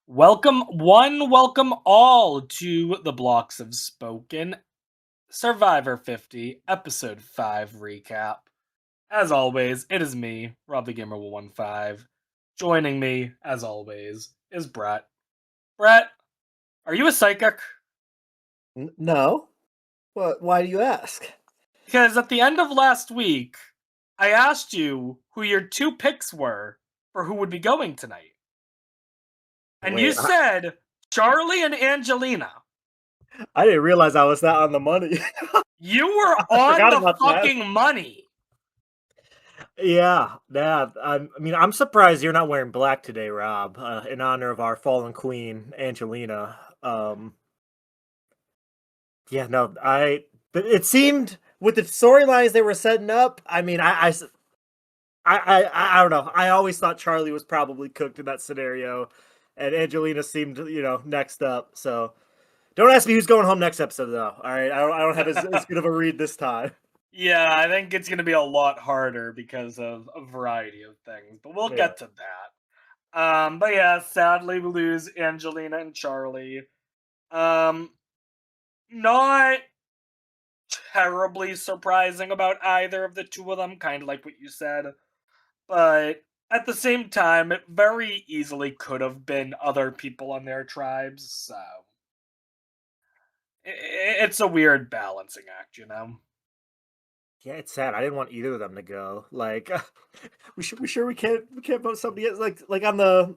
Welcome all to the Blocks of Spoken Survivor 50, Episode 5 recap. As always, it is me, Rob the Gamer 115. Joining me, as always, is Brett. Brett, are you a psychic? No. Why do you ask? Because at the end of last week, I asked you who your two picks were for who would be going tonight. And you Wait, said Charlie and Angelina. I didn't realize I was that on the money. You were I on forgot the about that. fucking money. Yeah. I'm surprised you're not wearing black today, Rob, in honor of our fallen queen, Angelina. Yeah, no, but it seemed with the storylines they were setting up. I don't know. I always thought Charlie was probably cooked in that scenario, and Angelina seemed, next up. So don't ask me who's going home next episode, though. All right, I don't have as good of a read this time. Yeah, I think it's going to be a lot harder because of a variety of things, but we'll Yeah. get to that. But yeah, sadly we lose Angelina and Charlie. Not terribly surprising about either of the two of them, kind of like what you said, but at the same time, it very easily could have been other people on their tribes, so it's a weird balancing act, you know? Yeah, it's sad. I didn't want either of them to go. Like, we can't vote somebody else. Like on the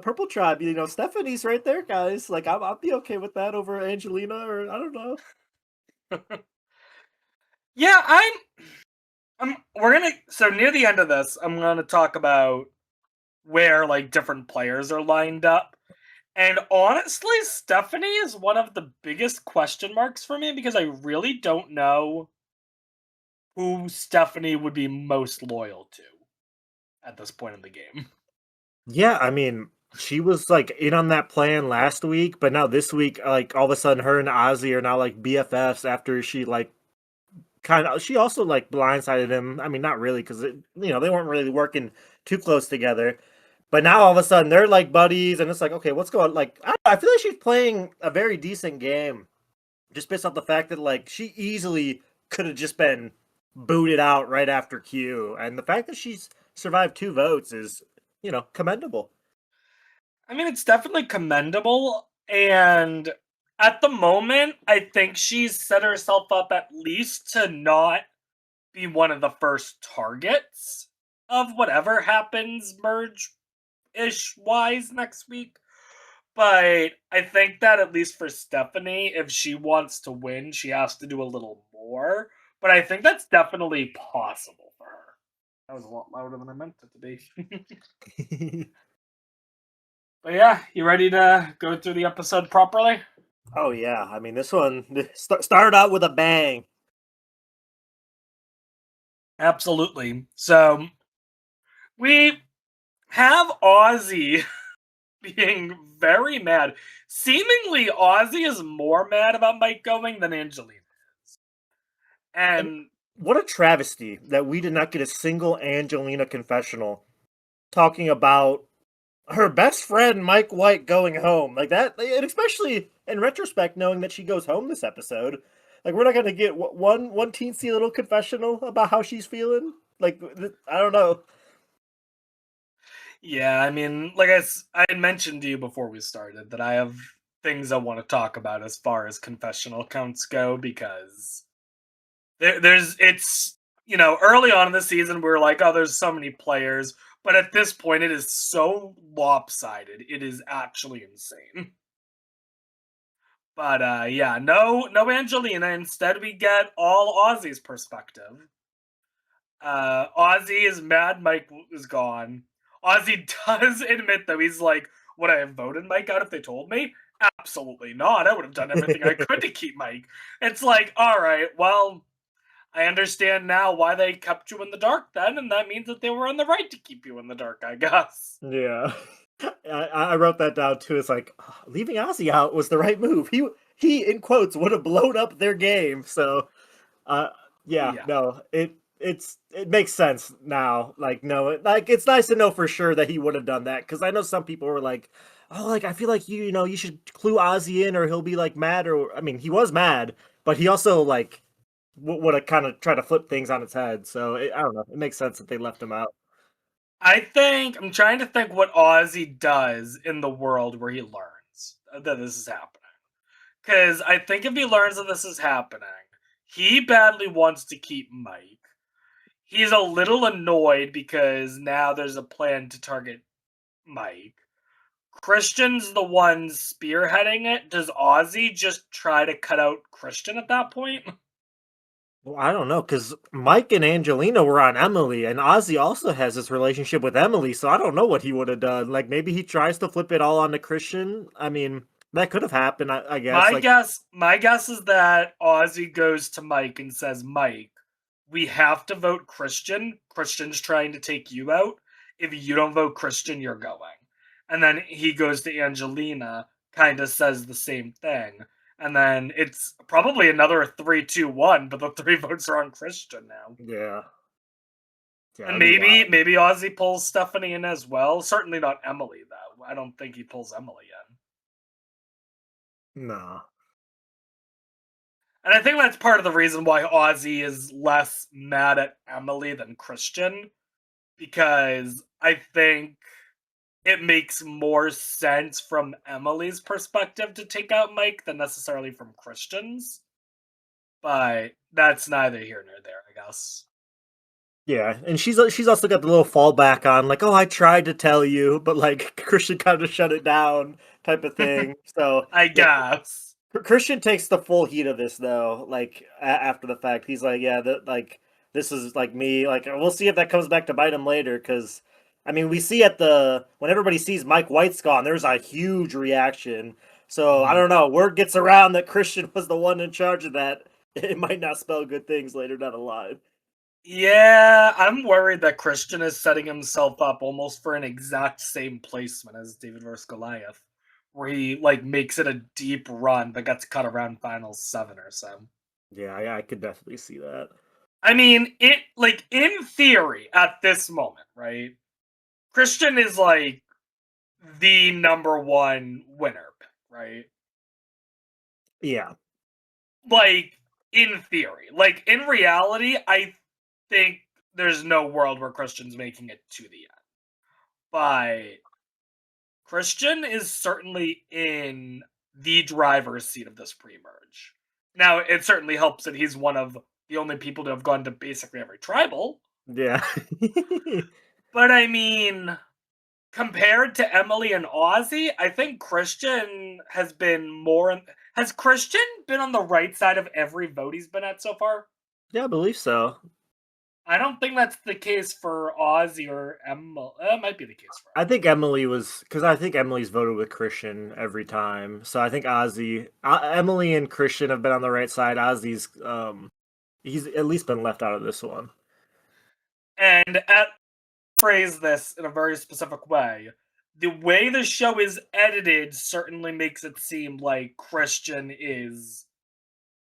purple tribe. Stephanie's right there, guys. Like, I'll be okay with that over Angelina, or I don't know. Yeah, we're gonna so near the end of this, I'm gonna talk about where like different players are lined up. And honestly, Stephanie is one of the biggest question marks for me because I really don't know who Stephanie would be most loyal to at this point in the game. Yeah, I mean, she was like in on that plan last week, but now this week, like all of a sudden, her and Ozzy are now like BFFs after she like she also like blindsided him. I mean, not really because they weren't really working too close together. But now all of a sudden they're like buddies, and it's like, okay, what's going? Like, I feel like she's playing a very decent game, just based off the fact that like she easily could have just been booted out right after Q, and the fact that she's survived 2 votes is, commendable. I mean, it's definitely commendable, and at the moment, I think she's set herself up at least to not be one of the first targets of whatever happens merge ish wise next week. But I think that at least for Stephanie, if she wants to win, she has to do a little more. But I think that's definitely possible for her. That was a lot louder than I meant it to be. But yeah, you ready to go through the episode properly? Oh yeah, I mean this one started out with a bang. Absolutely. So we have Ozzy being very mad. Seemingly, Ozzy is more mad about Mike going than Angelina is. And what a travesty that we did not get a single Angelina confessional talking about her best friend Mike White going home like that, and especially in retrospect, knowing that she goes home this episode. Like, we're not gonna get one teensy little confessional about how she's feeling. Like, I don't know. yeah, I mean, like I had mentioned to you before we started that I have things I want to talk about as far as confessional counts go because it's early on in the season we were like, oh, there's so many players, but at this point it is so lopsided. It is actually insane. But yeah, no Angelina. Instead, we get all Ozzy's perspective. Ozzy is mad Mike is gone. Ozzy does admit, though, he's like, would I have voted Mike out if they told me? Absolutely not. I would have done everything I could to keep Mike. It's like, all right, well, I understand now why they kept you in the dark then, and that means that they were in the right to keep you in the dark, I guess. Yeah, I wrote that down too. It's like, leaving Ozzy out was the right move. He in quotes would have blown up their game. So, yeah, no, it makes sense now. Like, no, like it's nice to know for sure that he would have done that, because I know some people were like, oh, like I feel like you should clue Ozzy in, or he'll be like mad, or I mean, he was mad, but he also like would have kind of tried to flip things on its head. So I don't know. It makes sense that they left him out. I'm trying to think what Ozzy does in the world where he learns that this is happening. Because I think if he learns that this is happening, he badly wants to keep Mike. He's a little annoyed because now there's a plan to target Mike. Christian's the one spearheading it. Does Ozzy just try to cut out Christian at that point? Well, I don't know because Mike and Angelina were on Emily, and Ozzy also has this relationship with Emily. So I don't know what he would have done. Like maybe he tries to flip it all onto Christian. I mean, that could have happened. I guess. Like, My guess is that Ozzy goes to Mike and says, "Mike, we have to vote Christian. Christian's trying to take you out. If you don't vote Christian, you're going." And then he goes to Angelina, kind of says the same thing. And then it's probably another 3-2-1, but the three votes are on Christian now. yeah, yeah, And that'd be wild. maybe Ozzy pulls Stephanie in as well. Certainly not Emily, though. I don't think he pulls Emily in. No. And I think that's part of the reason why Ozzy is less mad at Emily than Christian, because I think it makes more sense from Emily's perspective to take out Mike than necessarily from Christian's. But that's neither here nor there, I guess. Yeah, and she's also got the little fallback on like, oh, I tried to tell you, but like Christian kind of shut it down, type of thing. So I yeah, guess. Christian takes the full heat of this though. Like after the fact, he's like, yeah, like this is like me. Like we'll see if that comes back to bite him later. Because I mean, we see when everybody sees Mike White's gone, there's a huge reaction. So I Mhm. don't know. Word gets around that Christian was the one in charge of that. It might not spell good things later down the line. Yeah, I'm worried that Christian is setting himself up almost for an exact same placement as David versus Goliath, where he like makes it a deep run but gets cut around finals 7 or so. Yeah, I could definitely see that. I mean, it like in theory at this moment, right? Christian is like the number one winner pick, right? Yeah. Like in theory. Like in reality, I think there's no world where Christian's making it to the end. But Christian is certainly in the driver's seat of this pre-merge. Now, it certainly helps that he's one of the only people to have gone to basically every tribal. Yeah. But I mean, compared to Emily and Ozzy, I think Christian has been more. Has Christian been on the right side of every vote he's been at so far? Yeah, I believe so. I don't think that's the case for Ozzy or Emily. That might be the case for I Emily. think Emily was because I think Emily's voted with Christian every time. So I think Emily and Christian have been on the right side. Ozzy's he's at least been left out of this one. And phrase this in a very specific way. The way the show is edited certainly makes it seem like Christian is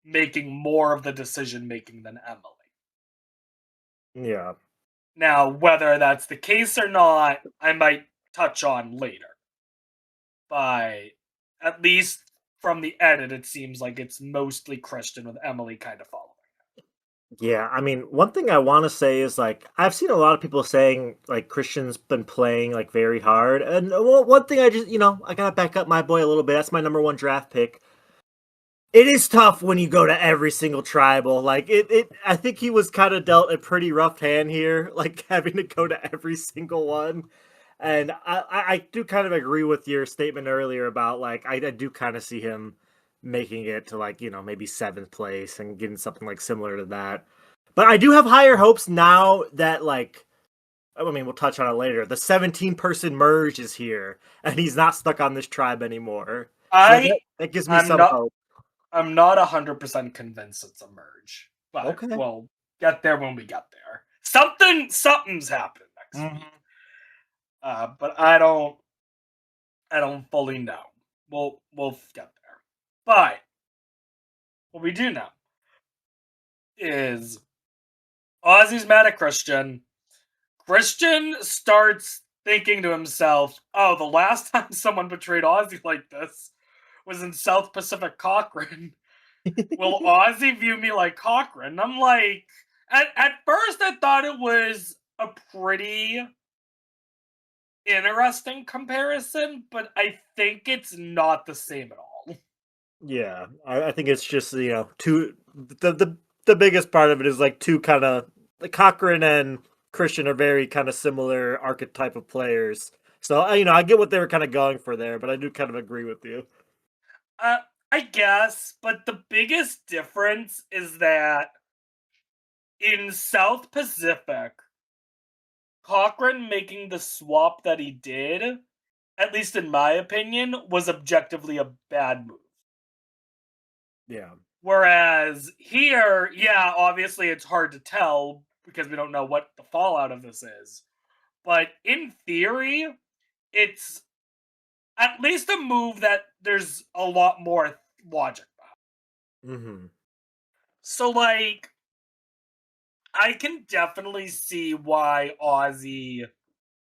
making more of the decision making than Emily. Yeah. Now, whether that's the case or not, I might touch on later. But at least from the edit, it seems like it's mostly Christian with Emily kind of following. Yeah, I mean, one thing I want to say is like I've seen a lot of people saying like Christian's been playing like very hard, and one thing I just I gotta back up my boy a little bit. That's my number one draft pick. It is tough when you go to every single tribal. Like I think he was kind of dealt a pretty rough hand here, like having to go to every single one. And I do kind of agree with your statement earlier about like I do kind of see him making it to like maybe seventh place and getting something like similar to that. But I do have higher hopes now that like I mean we'll touch on it later. The 17-person merge is here and he's not stuck on this tribe anymore. So that gives me I'm some not hope. I'm not 100% convinced it's a merge, but Okay. we'll get there when we get there. Something's happening next week, but I don't fully know. We'll get there. But what we do know is Ozzy's mad at Christian. Christian starts thinking to himself, "Oh, the last time someone betrayed Ozzy like this was in South Pacific Cochrane. Will Ozzy view me like Cochrane?" I'm like, at first I thought it was a pretty interesting comparison, but I think it's not the same at all. Yeah, I think it's just two the biggest part of it is like two kind of like Cochran and Christian are very kind of similar archetype of players. So I get what they were kind of going for there, but I do kind of agree with you. Uh, I guess, but the biggest difference is that in South Pacific, Cochrane making the swap that he did, at least in my opinion, was objectively a bad move. Yeah. Whereas here, yeah, obviously it's hard to tell because we don't know what the fallout of this is. But in theory, it's at least a move that there's a lot more logic behind. Mm-hmm. So, like, I can definitely see why Ozzy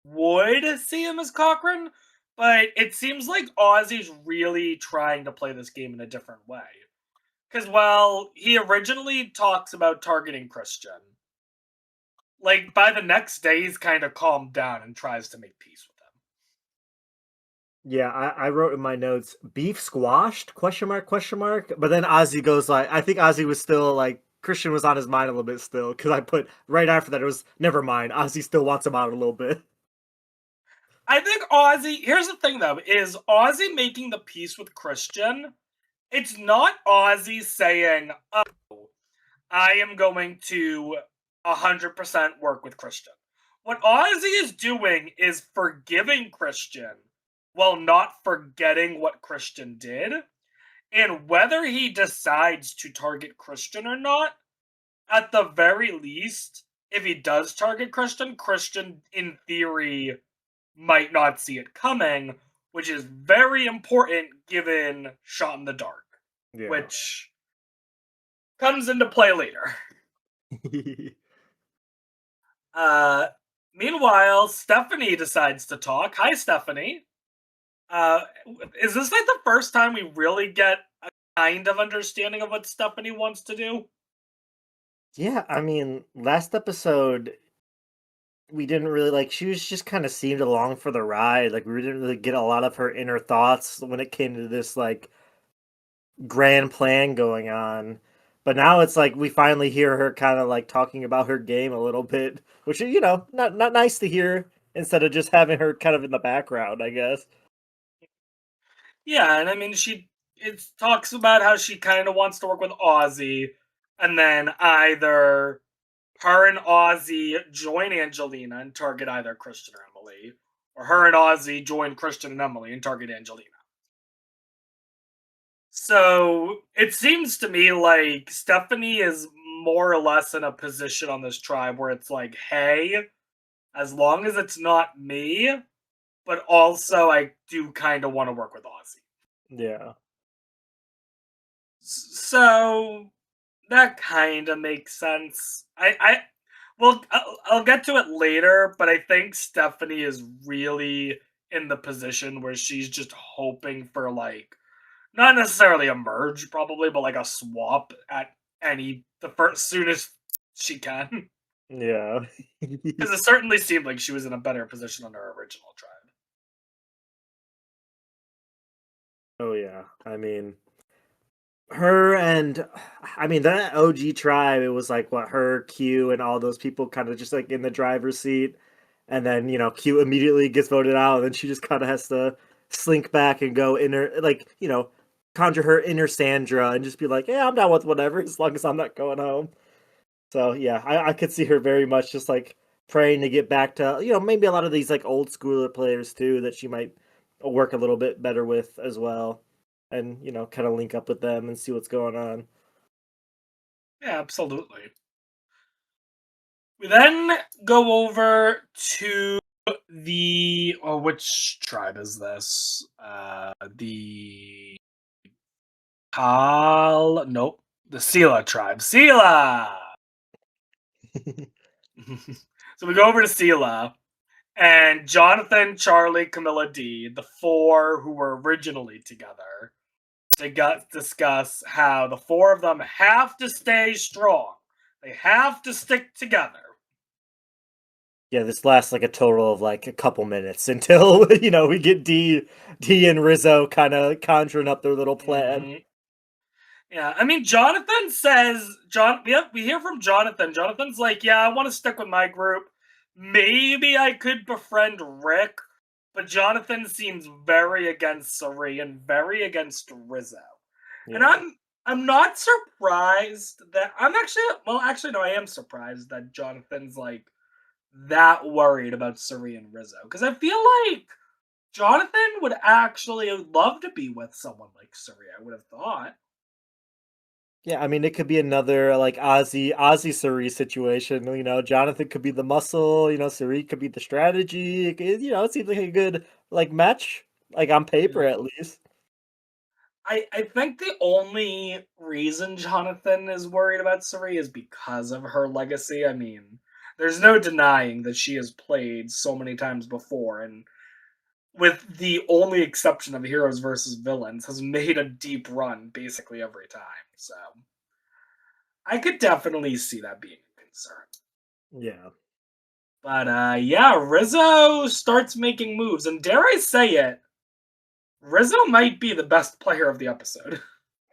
would see him as Cochrane, but it seems like Ozzy's really trying to play this game in a different way. Because, well, he originally talks about targeting Christian. Like, by the next day, he's kind of calmed down and tries to make peace with him. Yeah, I wrote in my notes beef squashed question mark question mark, but then Ozzy goes like I think Ozzy was still like Christian was on his mind a little bit still because I put right after that it was never mind. Ozzy still wants him out a little bit. I think Ozzy, here's the thing though, is Ozzy making the peace with Christian, it's not Ozzy saying, "Oh, I am going to 100% work with Christian." What Ozzy is doing is forgiving Christian while not forgetting what Christian did. And whether he decides to target Christian or not, at the very least, if he does target Christian, Christian, in theory, might not see it coming, which is very important given Shot in the Dark, Yeah. which comes into play later. Uh, Meanwhile, Stephanie decides to talk. Hi, Stephanie. Uh, is this like the first time we really get a kind of understanding of what Stephanie wants to do? Yeah, I mean, last episode we didn't really like she was just kind of seemed along for the ride. Like we didn't really get a lot of her inner thoughts when it came to this like grand plan going on. But now it's like we finally hear her kind of like talking about her game a little bit, which is, not nice to hear instead of just having her kind of in the background, I guess. Yeah, and I mean, it talks about how she kind of wants to work with Ozzy, and then either her and Ozzy join Angelina and target either Christian or Emily, or her and Ozzy join Christian and Emily and target Angelina. So it seems to me like Stephanie is more or less in a position on this tribe where it's like, hey, as long as it's not me, but also I do kind of want to work with Ozzy. Yeah. So that kind of makes sense. Well, I'll get to it later, but I think Stephanie is really in the position where she's just hoping for like not necessarily a merge, probably, but like a swap at the first soonest she can. Yeah. Because it certainly seemed like she was in a better position on her original tribe. Oh yeah. I mean, her and I mean that OG tribe, it was like what her, Q, and all those people kind of just like in the driver's seat. And then, Q immediately gets voted out, and then she just kind of has to slink back and go inner like, conjure her inner Sandra and just be like, yeah, I'm down with whatever as long as I'm not going home. So yeah, I could see her very much just like praying to get back to, maybe a lot of these like old schooler players too that she might work a little bit better with as well. And, kind of link up with them and see what's going on. Yeah, absolutely. We then go over to which tribe is this? The nope, the Sela tribe. Sela. So we go over to Sela, And Jonathan, Charlie, Camilla, D, the four who were originally together, to discuss how the four of them have to stay strong. They have to stick together. Yeah, this lasts like a total of like a couple minutes until we get D and Rizzo kind of conjuring up their little plan. Mhm. Yeah, I mean, Jonathan says, we hear from Jonathan. Jonathan's like, yeah, I want to stick with my group. Maybe I could befriend Rick, but Jonathan seems very against Sari and very against Rizzo. And Yeah. I'm not surprised that actually no, I am surprised that Jonathan's like that worried about Sari and Rizzo. Because I feel like Jonathan would actually love to be with someone like Sari, I would have thought. Yeah, I mean it could be another like Ozzy Suri situation. Jonathan could be the muscle, Suri could be the strategy. It seems like a good like match, like on paper Yeah. at least. I think the only reason Jonathan is worried about Suri is because of her legacy. I mean, there's no denying that she has played so many times before, and with the only exception of Heroes versus Villains, has made a deep run basically every time. So I could definitely see that being a concern. Yeah. But yeah, Rizzo starts making moves, and dare I say it, Rizzo might be the best player of the episode.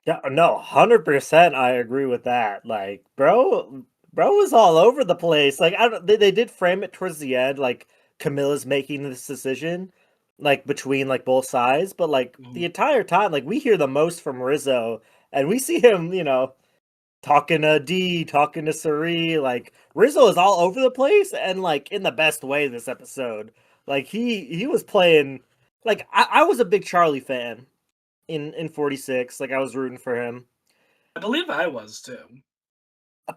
Yeah, no, 100% I agree with that. Like, bro was all over the place. Like, I don't they did frame it towards the end, like Camilla's making this decision, like between like both sides, but like the Mhm. entire time, like we hear the most from Rizzo, and we see him, talking to D, talking to Suri. Like Rizzo is all over the place and like in the best way this episode. Like he was playing like I was a big Charlie fan in 46. Like I was rooting for him. I believe I was too.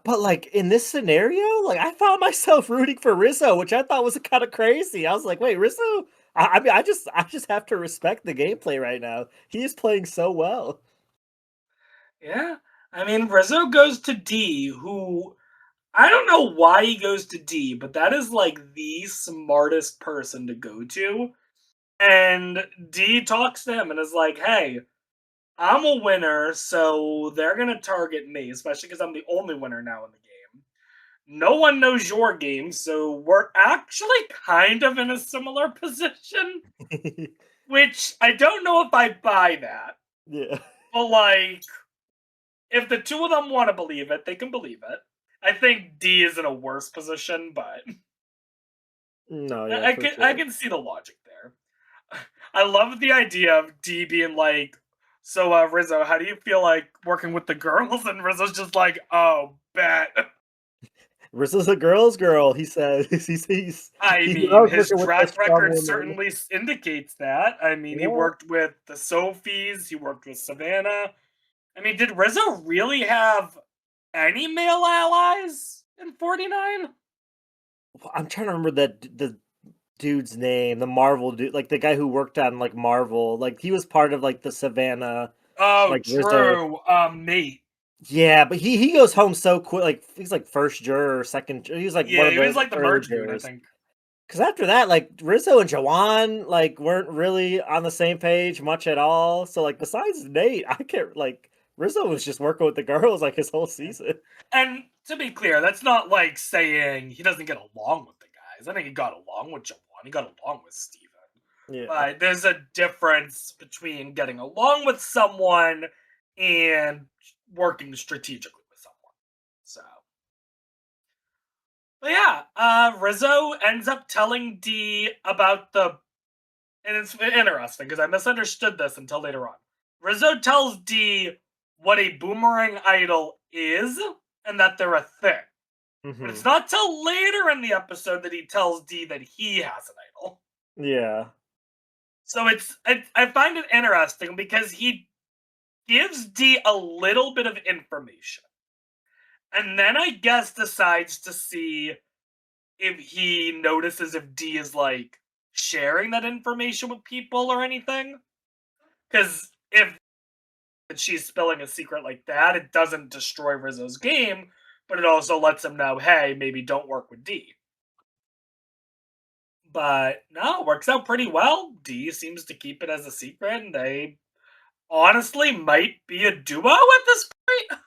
But like in this scenario, like I found myself rooting for Rizzo, which I thought was kind of crazy. I was like, wait, Rizzo? I mean, I just have to respect the gameplay right now. He is playing so well. Yeah. I mean, Rizzo goes to D, who I don't know why he goes to D, but that is like the smartest person to go to. And D talks to him and is like, hey, I'm a winner, so they're going to target me, especially because I'm the only winner now in the game. No one knows your game, so we're actually kind of in a similar position, which I don't know if I buy that. Yeah. But like, if the two of them want to believe it, they can believe it. I think D is in a worse position, but No, yeah, I for can I sure. can see the logic there. I love the idea of D being like, "So, Rizzo, how do you feel like working with the girls?" And Rizzo's just like, "Oh, bet." Rizzo's a girl's girl, he says. I He mean, loves his working with the track strong record women. certainly indicates that. I mean, he Yeah. worked with the Sophies, he worked with Savannah. I mean, did Rizzo really have any male allies in 49? I'm trying to remember the dude's name, the Marvel dude, like the guy who worked on like Marvel. Like he was part of like the Savannah, Oh, like Rizzo. true. Mate. Yeah, but he goes home so quick. Like he's like first juror or second. He's like one Yeah, of he was the like the early merge dude, I jurors. think. Because after that, like Rizzo and Jawan like weren't really on the same page much at all. So like besides Nate, I can't like Rizzo was just working with the girls like his whole Yeah. season. And to be clear, that's not like saying he doesn't get along with the guys. I think he got along with Jawan. He got along with Steven. Yeah. But there's a difference between getting along with someone and working strategically with someone. So, but yeah, Rizzo ends up telling D about and it's interesting because I misunderstood this until later on. Rizzo tells D what a boomerang idol is and that they're a thing. But it's Hmm. not till later in the episode that he tells D that he has an idol. Yeah. So I find it interesting because he gives D a little bit of information. And then I guess decides to see if he notices if D is like sharing that information with people or anything. Because if she's spilling a secret like that, it doesn't destroy Rizzo's game, but it also lets him know, hey, maybe don't work with D. but no, it works out pretty well. D seems to keep it as a secret, and they honestly might be a duo at this point.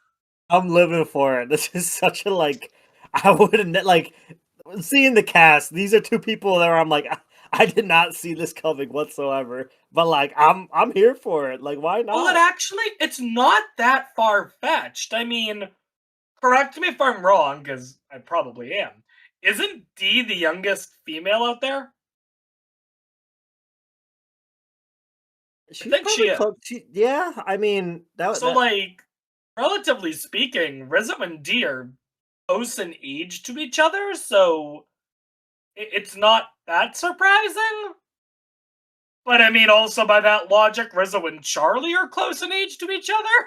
I'm living for it. This is such a like I wouldn't like seeing the cast. These are two people that I'm like I did not see this coming whatsoever. But like I'm here for it. Like why Well, not? it's not that far fetched. I mean, correct me if I'm wrong, because I probably am. Isn't D the youngest female out there? I She's think she probably is. close. Yeah, I mean So, like, relatively speaking, Rizzo and D are close in age to each other, so it's not that surprising. But I mean, also by that logic, Rizzo and Charlie are close in age to each other,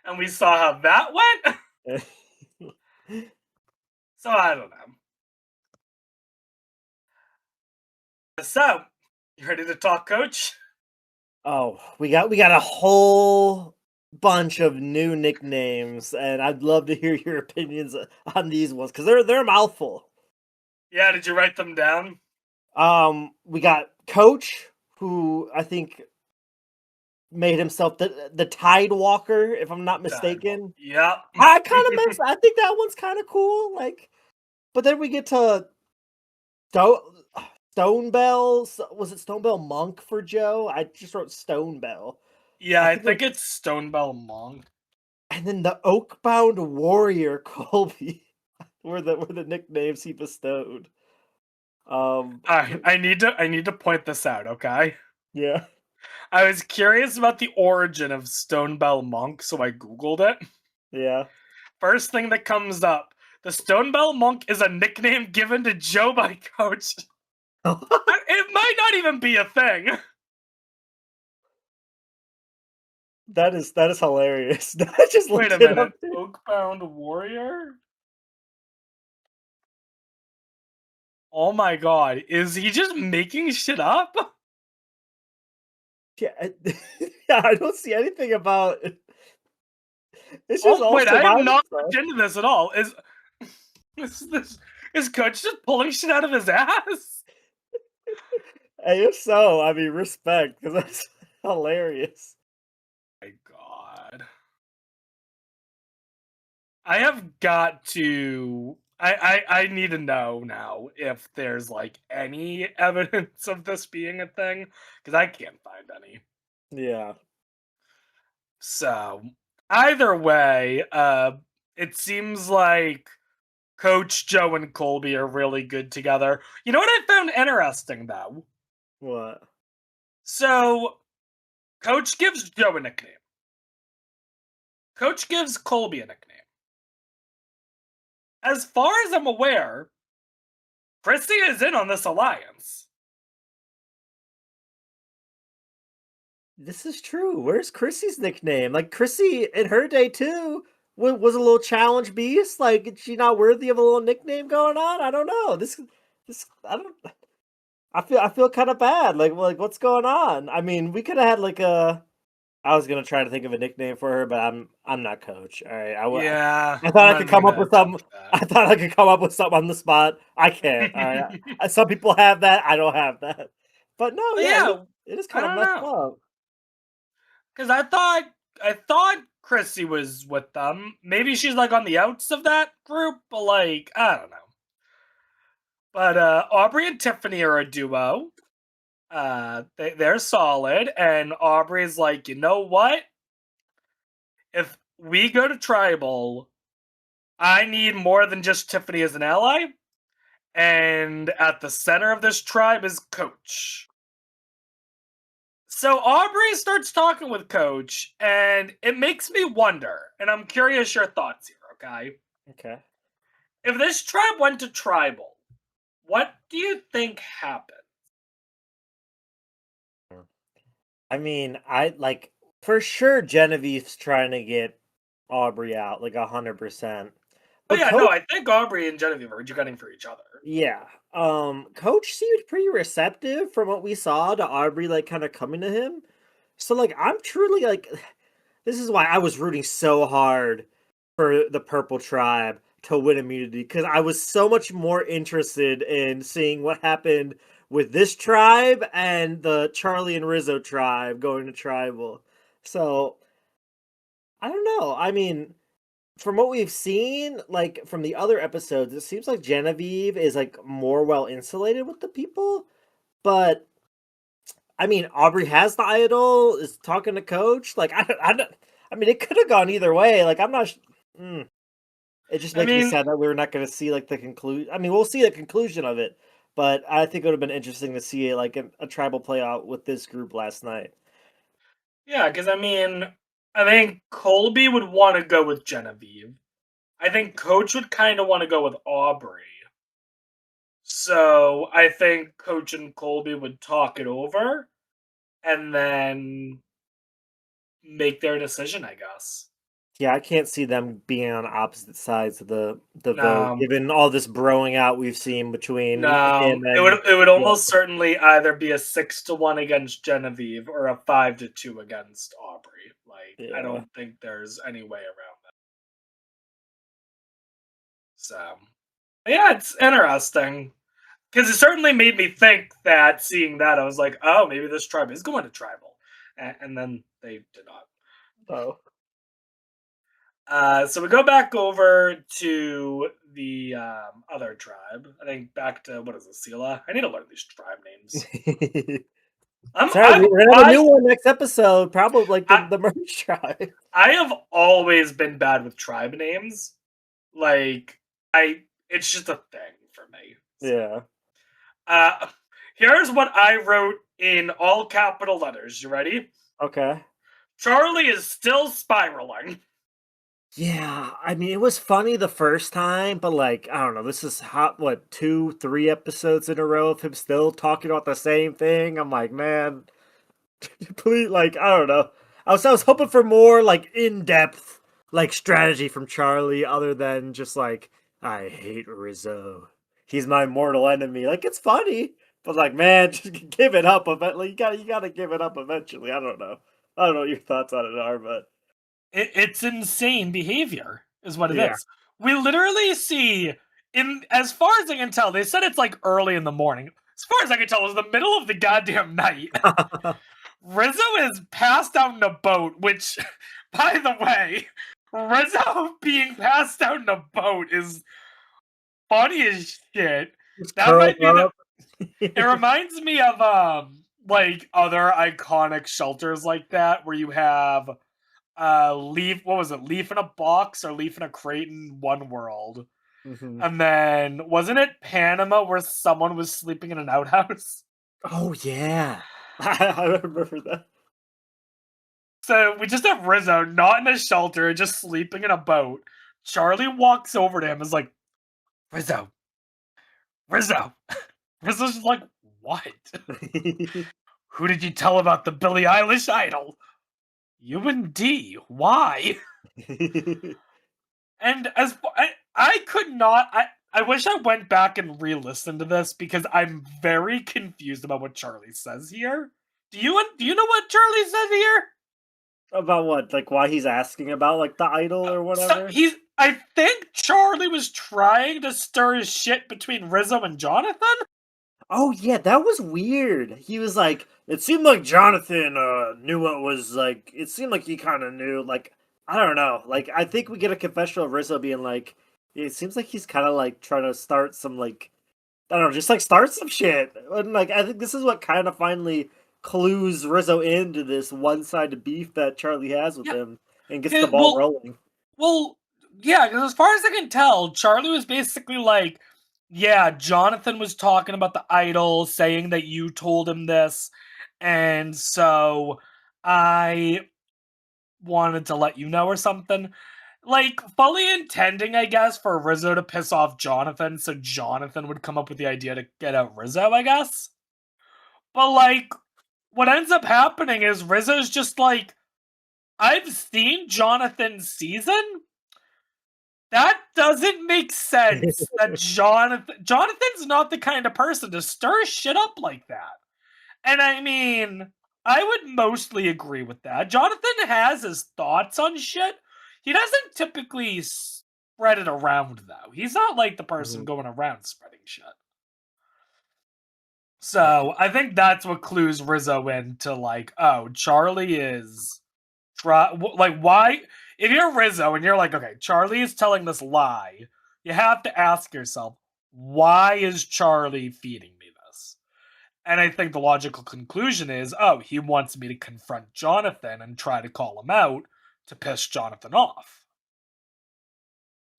and we saw how that went. So I don't know. So, you ready to talk, Coach? Oh, we got a whole bunch of new nicknames, and I'd love to hear your opinions on these ones because they're a mouthful. Yeah, did you write them down? We got Coach, who I think made himself the Tide Walker, if I'm not mistaken. Yep. I kind of miss. I think that one's kind of cool. Like, but then we get to Stone Bell. Was it Stone Bell Monk for Joe? I just wrote Stone Bell. Yeah, I I think think it's Stonebell Monk. and then the Oakbound Warrior Colby were the nicknames he bestowed. I need to point this out, okay? Yeah. I was curious about the origin of Stonebell Monk, so I googled it. Yeah. First thing that comes up, the Stonebell Monk is a nickname given to Joe by Coach. It might not even be a thing. That is hilarious. I just Wait looked a it minute. up. Too. Oakbound Warrior? Oh my god, is he just making shit up? Yeah, yeah, I don't see anything about it. It's just Oh all wait, I have survival not stuff. looked into this at all. Is Coach just pulling shit out of his ass? Hey, if so, I mean, respect because that's hilarious. My god. I have got to I need to know now if there's like any evidence of this being a thing, because I can't find any. Yeah. So either way, it seems like Coach Joe and Colby are really good together. You know what I found interesting though? What? So Coach gives Joe a nickname. Coach gives Colby a nickname. As far as I'm aware, Chrissy is in on this alliance. This is true. Where's Chrissy's nickname? Like Chrissy in her day too was a little challenge beast. Like, is she not worthy of a little nickname going on? I don't know. This I don't. I feel kind of bad. Like what's going on? I mean, we could have had like a. I was gonna try to think of a nickname for her, but I'm not Coach. All right, Yeah, I I'm thought I not could even come up gonna with something. attempt I thought I could come up with something on the spot. I can't. All right, some people have that. I don't have that. But no, But yeah, yeah, it is I kind of don't messed know. up. Because I thought Chrissy was with them. Maybe she's like on the outs of that group, but like, I don't know. But Aubrey and Tiffany are a duo. They're solid, and Aubrey's like, you know what? If we go to tribal, I need more than just Tiffany as an ally. And at the center of this tribe is Coach. So Aubrey starts talking with Coach, and it makes me wonder, and I'm curious your thoughts here, okay? Okay. If this tribe went to tribal, what do you think happened? I mean, I like for sure Genevieve's trying to get Aubrey out, like 100%. Oh But yeah, no, Coach, I think Aubrey and Genevieve are gunning for each other. yeah, Coach seemed pretty receptive from what we saw to Aubrey, like kind of coming to him. So like, I'm truly like, this is why I was rooting so hard for the Purple Tribe to win immunity because I was so much more interested in seeing what happened with this tribe and the Charlie and Rizzo tribe going to tribal. So I don't know. I mean, from what we've seen, like from the other episodes, it seems like Genevieve is like more well insulated with the people. But I mean, Aubrey has the idol, is talking to Coach. Like I mean, it could have gone either way. Like I'm not. It just I makes me mean, sad that we're not going to see like the conclusion. I mean, we'll see the conclusion of it, but I think it would have been interesting to see like a tribal play out with this group last night. yeah, because I mean, I think Colby would want to go with Genevieve. I think Coach would kind of want to go with Aubrey. So I think Coach and Colby would talk it over and then make their decision, I guess. Yeah, I can't see them being on opposite sides of the vote, No, given all this broing out we've seen between no, him it and. would Yeah. almost certainly either be a 6-1 against Genevieve or a 5-2 against Aubrey. Like I Yeah. don't think there's any way around that. So yeah, it's interesting because it certainly made me think that seeing that I was like, oh, maybe this tribe is going to tribal, and then they did not. Oh. So we go back over to the other tribe. I think back to what is it, Sela? I need to learn these tribe names. Sorry, we're gonna have a new I one next episode. Probably like the I the merge tribe. I have always been bad with tribe names. Like it's just a thing for me. So, Yeah. uh, here's what I wrote in all capital letters. You ready? Okay. Charlie is still spiraling. Yeah, I mean, it was funny the first time, but like, I don't know, this is hot, what, 2, 3 episodes in a row of him still talking about the same thing. I'm like, man, please, like, I don't know. I was hoping for more like in-depth like strategy from Charlie, other than just like, I hate Rizzo. He's my mortal enemy. Like, it's funny, but like, man, just give it up. Eventually, you gotta give it up eventually. I don't know. I don't know what your thoughts on it are, but It's insane behavior, is what it yeah. is. We literally see, in as far as I can tell, they said it's like early in the morning. As far as I can tell, it was the middle of the goddamn night. Rizzo is passed out in a boat, which, by the way, Rizzo being passed out in a boat is funny as shit. Just That curled might be the. up. It reminds me of like other iconic shelters like that, where you have leaf, what was it, leaf in a box or leaf in a crate in One World, Mhm. and then wasn't it Panama where someone was sleeping in an outhouse? Oh yeah, I remember that. So we just have Rizzo not in a shelter, just sleeping in a boat. Charlie walks over to him and is like, Rizzo, Rizzo. Rizzo's just like, what? Who did you tell about the Billie Eilish idol? You and D. Why? And I could not. I wish I went back and re-listened to this because I'm very confused about what Charlie says here. Do you know what Charlie says here? About what? Like why he's asking about like the idol or So whatever? I think Charlie was trying to stir his shit between Rizzo and Jonathan. Oh yeah, that was weird. He was like, it seemed like Jonathan knew what was like. It seemed like he kind of knew. Like I don't know. Like I think we get a confession of Rizzo being like, it seems like he's kind of like trying to start some like I don't know, just like start some shit. And like I think this is what kind of finally clues Rizzo into this one-sided beef that Charlie has with Yeah. him and gets the Yeah, ball rolling. well, yeah. Because as far as I can tell, Charlie was basically like, yeah, Jonathan was talking about the idol, saying that you told him this, and so I wanted to let you know or something. Like, fully intending, I guess, for Rizzo to piss off Jonathan so Jonathan would come up with the idea to get out Rizzo, I guess. But, like, what ends up happening is Rizzo's just like, I've seen Jonathan's season. That doesn't make sense that Jonathan's not the kind of person to stir shit up like that. And I mean, I would mostly agree with that. Jonathan has his thoughts on shit. He doesn't typically spread it around, though. He's not like the person Mhm. going around spreading shit. So I think that's what clues Rizzo into like, oh, Charlie is like, why? If you're Rizzo and you're like, okay, Charlie is telling this lie, you have to ask yourself, why is Charlie feeding me this? And I think the logical conclusion is, oh, he wants me to confront Jonathan and try to call him out to piss Jonathan off.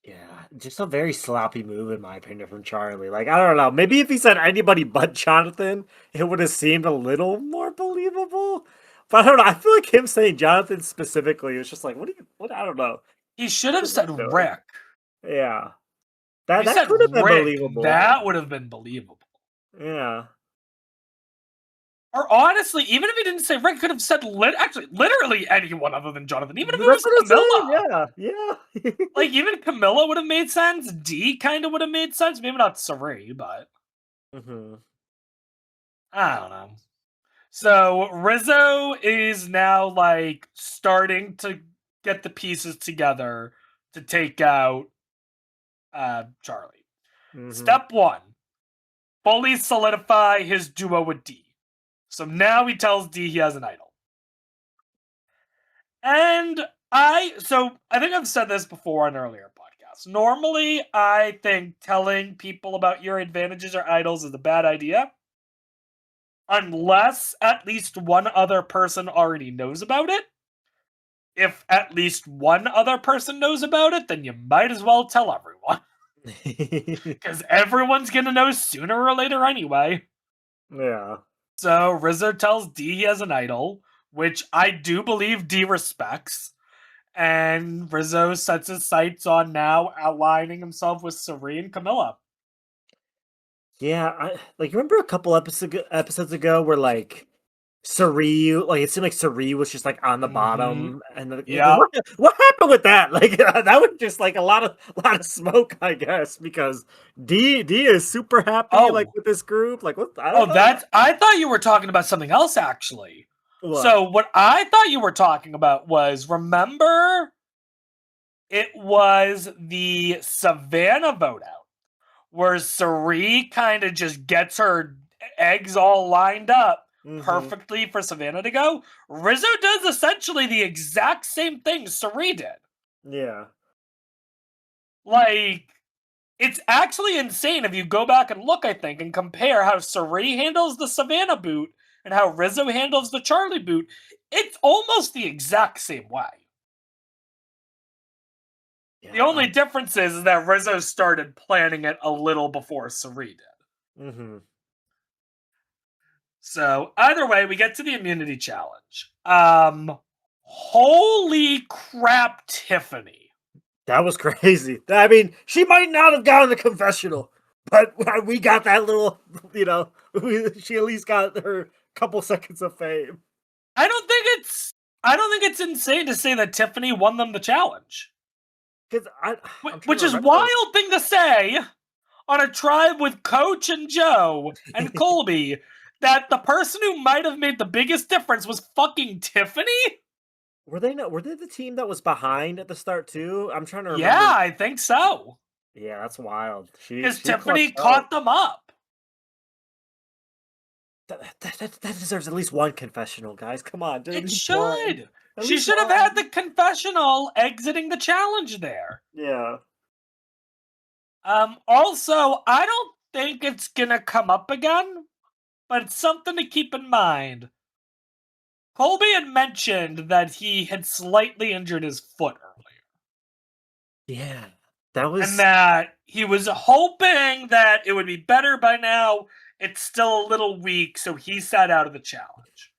Yeah, just a very sloppy move in my opinion from Charlie. Like, I don't know. Maybe if he said anybody but Jonathan, it would have seemed a little more believable. But I don't know. I feel like him saying Jonathan specifically was just like, what? I don't know. He should have said Doing? Rick. Yeah. If he That said could have been Rick, believable. that would have been believable. Yeah. Or honestly, even if he didn't say Rick, could have said literally anyone other than Jonathan. Even if it That's was what I'm Camilla. saying. Yeah. Like, even Camilla would have made sense. D kind of would have made sense. Maybe not Sari, but Mm-hmm. I don't know. So Rizzo is now like starting to get the pieces together to take out Charlie. Mm-hmm. Step one, fully solidify his duo with D. So now he tells D he has an idol. And I think I've said this before on earlier podcasts. Normally, I think telling people about your advantages or idols is a bad idea. Unless at least one other person already knows about it. If at least one other person knows about it, then you might as well tell everyone. Because everyone's going to know sooner or later anyway. Yeah. So Rizzo tells D he has an idol, which I do believe D respects. And Rizzo sets his sights on now aligning himself with Sari and Camilla. Yeah, like remember a couple episodes ago where like Sari, like it seemed like Sari was just like on the bottom, and Yeah. what happened with that? Like that was just like a lot of smoke, I guess, because D is super happy like with this group. Like what? I don't know. I thought you were talking about something else actually. What? So what I thought you were talking about was, remember, it was the Savannah vote out where Sari kind of just gets her eggs all lined up perfectly for Savannah to go. Rizzo does essentially the exact same thing Sari did. Yeah. Like, it's actually insane if you go back and look, I think, and compare how Sari handles the Savannah boot and how Rizzo handles the Charlie boot. It's almost the exact same way. Yeah, the only difference is that Rizzo started planning it a little before Sari did. Mm-hmm. So either way, we get to the immunity challenge. Holy crap, Tiffany. That was crazy. I mean, she might not have gotten the confessional, but we got that little, she at least got her couple seconds of fame. I don't think it's insane to say that Tiffany won them the challenge. Which is a wild thing to say on a tribe with Coach and Joe and Colby, that the person who might have made the biggest difference was fucking Tiffany? Were they the team that was behind at the start too? I'm trying to remember. Yeah, I think so. Yeah, that's wild. Because Tiffany caught them up. That deserves at least one confessional, guys. Come on. It should. She should have had the confessional exiting the challenge there. Yeah. Also, I don't think it's gonna come up again, but it's something to keep in mind. Colby had mentioned that he had slightly injured his foot earlier. Yeah. And that he was hoping that it would be better by now. It's still a little weak, so he sat out of the challenge.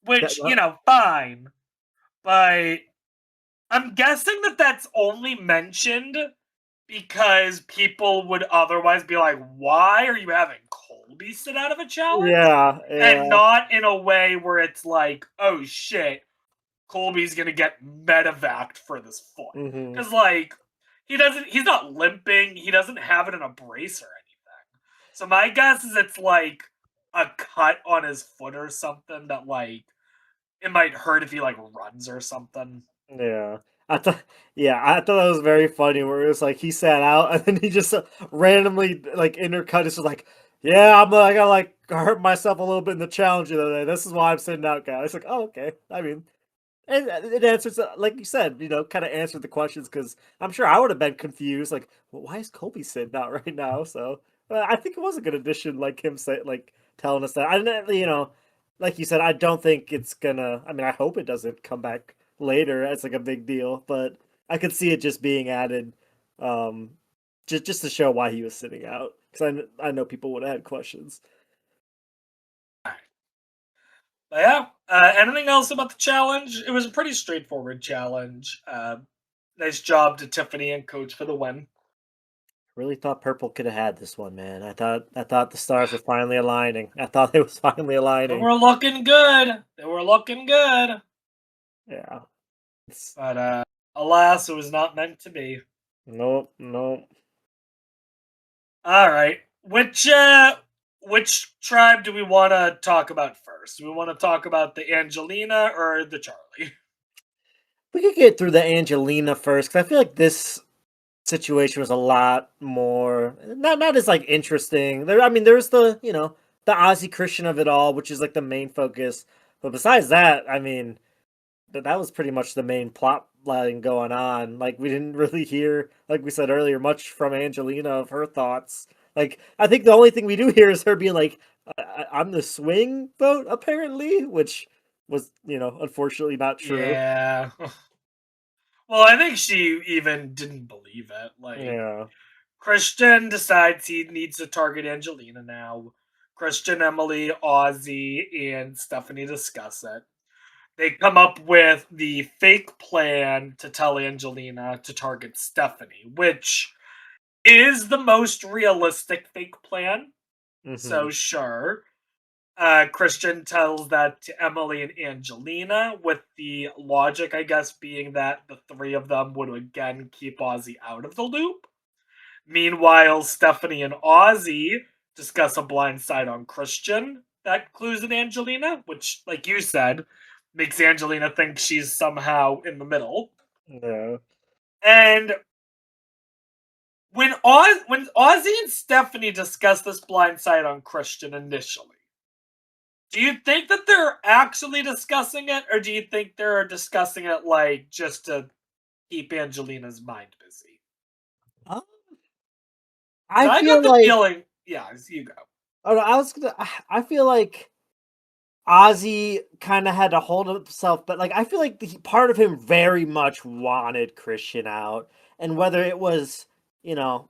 Which, fine. But I'm guessing that that's only mentioned because people would otherwise be like, why are you having Colby sit out of a challenge? Yeah. And not in a way where it's like, oh shit, Colby's gonna get medevaced for this foot. Because, he's not limping, he doesn't have it in a brace or anything. So my guess is it's like a cut on his foot or something that, it might hurt if he, runs or something. Yeah. I thought that was very funny where it was like he sat out and then he just randomly intercut. It's just like, yeah, I gotta hurt myself a little bit in the challenge the other day. This is why I'm sitting out, guys. Like, oh, okay. I mean, and it answers, like you said, kind of answered the questions because I'm sure I would have been confused. Like, well, why is Colby sitting out right now? So I think it was a good addition, like him say, like telling us that. I didn't, like you said, I don't think it's gonna. I mean, I hope it doesn't come back later as like a big deal, but I could see it just being added, um, just to show why he was sitting out. Because I know people would have had questions. But yeah, anything else about the challenge? It was a pretty straightforward challenge. Nice job to Tiffany and Coach for the win. Really thought Purple could have had this one, man. I thought the stars were finally aligning. I thought it was finally They aligning. were looking good. They were looking good. Yeah. But alas, it was not meant to be. Nope, nope. All right. Which tribe do we want to talk about first? Do we want to talk about the Angelina or the Charlie? We could get through the Angelina first, because I feel like this situation was a lot more not as like interesting. I mean, there's the Ozzy Christian of it all, which is like the main focus. But besides that, I mean, that was pretty much the main plot line going on. Like we didn't really hear, like we said earlier, much from Angelina of her thoughts. Like I think the only thing we do hear is her being like, "I'm the swing vote," apparently, which was unfortunately not true. Yeah. Well, I think she even didn't believe it. Like, Yeah. Christian decides he needs to target Angelina now. Christian, Emily, Ozzy, and Stephanie discuss it. They come up with the fake plan to tell Angelina to target Stephanie, which is the most realistic fake plan. Hmm. So, sure. Christian tells that to Emily and Angelina, with the logic, I guess, being that the three of them would again keep Ozzy out of the loop. Meanwhile, Stephanie and Ozzy discuss a blind side on Christian that clues in Angelina, which, like you said, makes Angelina think she's somehow in the middle. Yeah. And when Ozzy and Stephanie discuss this blind side on Christian initially, do you think that they're actually discussing it, or do you think they're discussing it like just to keep Angelina's mind busy? Um, 'Cause I I got feel the like feeling, yeah, you go. oh, no, I feel like Ozzy kind of had to hold himself, but like I feel like part of him very much wanted Christian out, and whether it was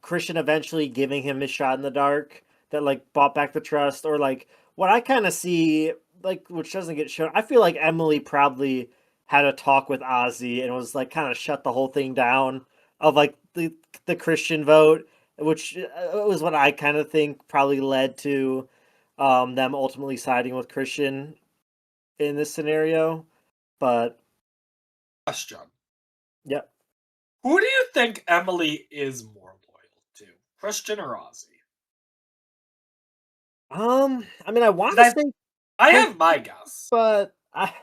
Christian eventually giving him his shot in the dark that like bought back the trust, or like what I kind of see like which doesn't get shown. I feel like Emily probably had a talk with Ozzy and was like kind of shut the whole thing down of like the Christian vote, which was what I kind of think probably led to them ultimately siding with Christian in this scenario. But Question. yeah, Who do you think Emily is more loyal to? Christian or Ozzy? I mean, I want to 'Cause say I Christian, have my guess. but I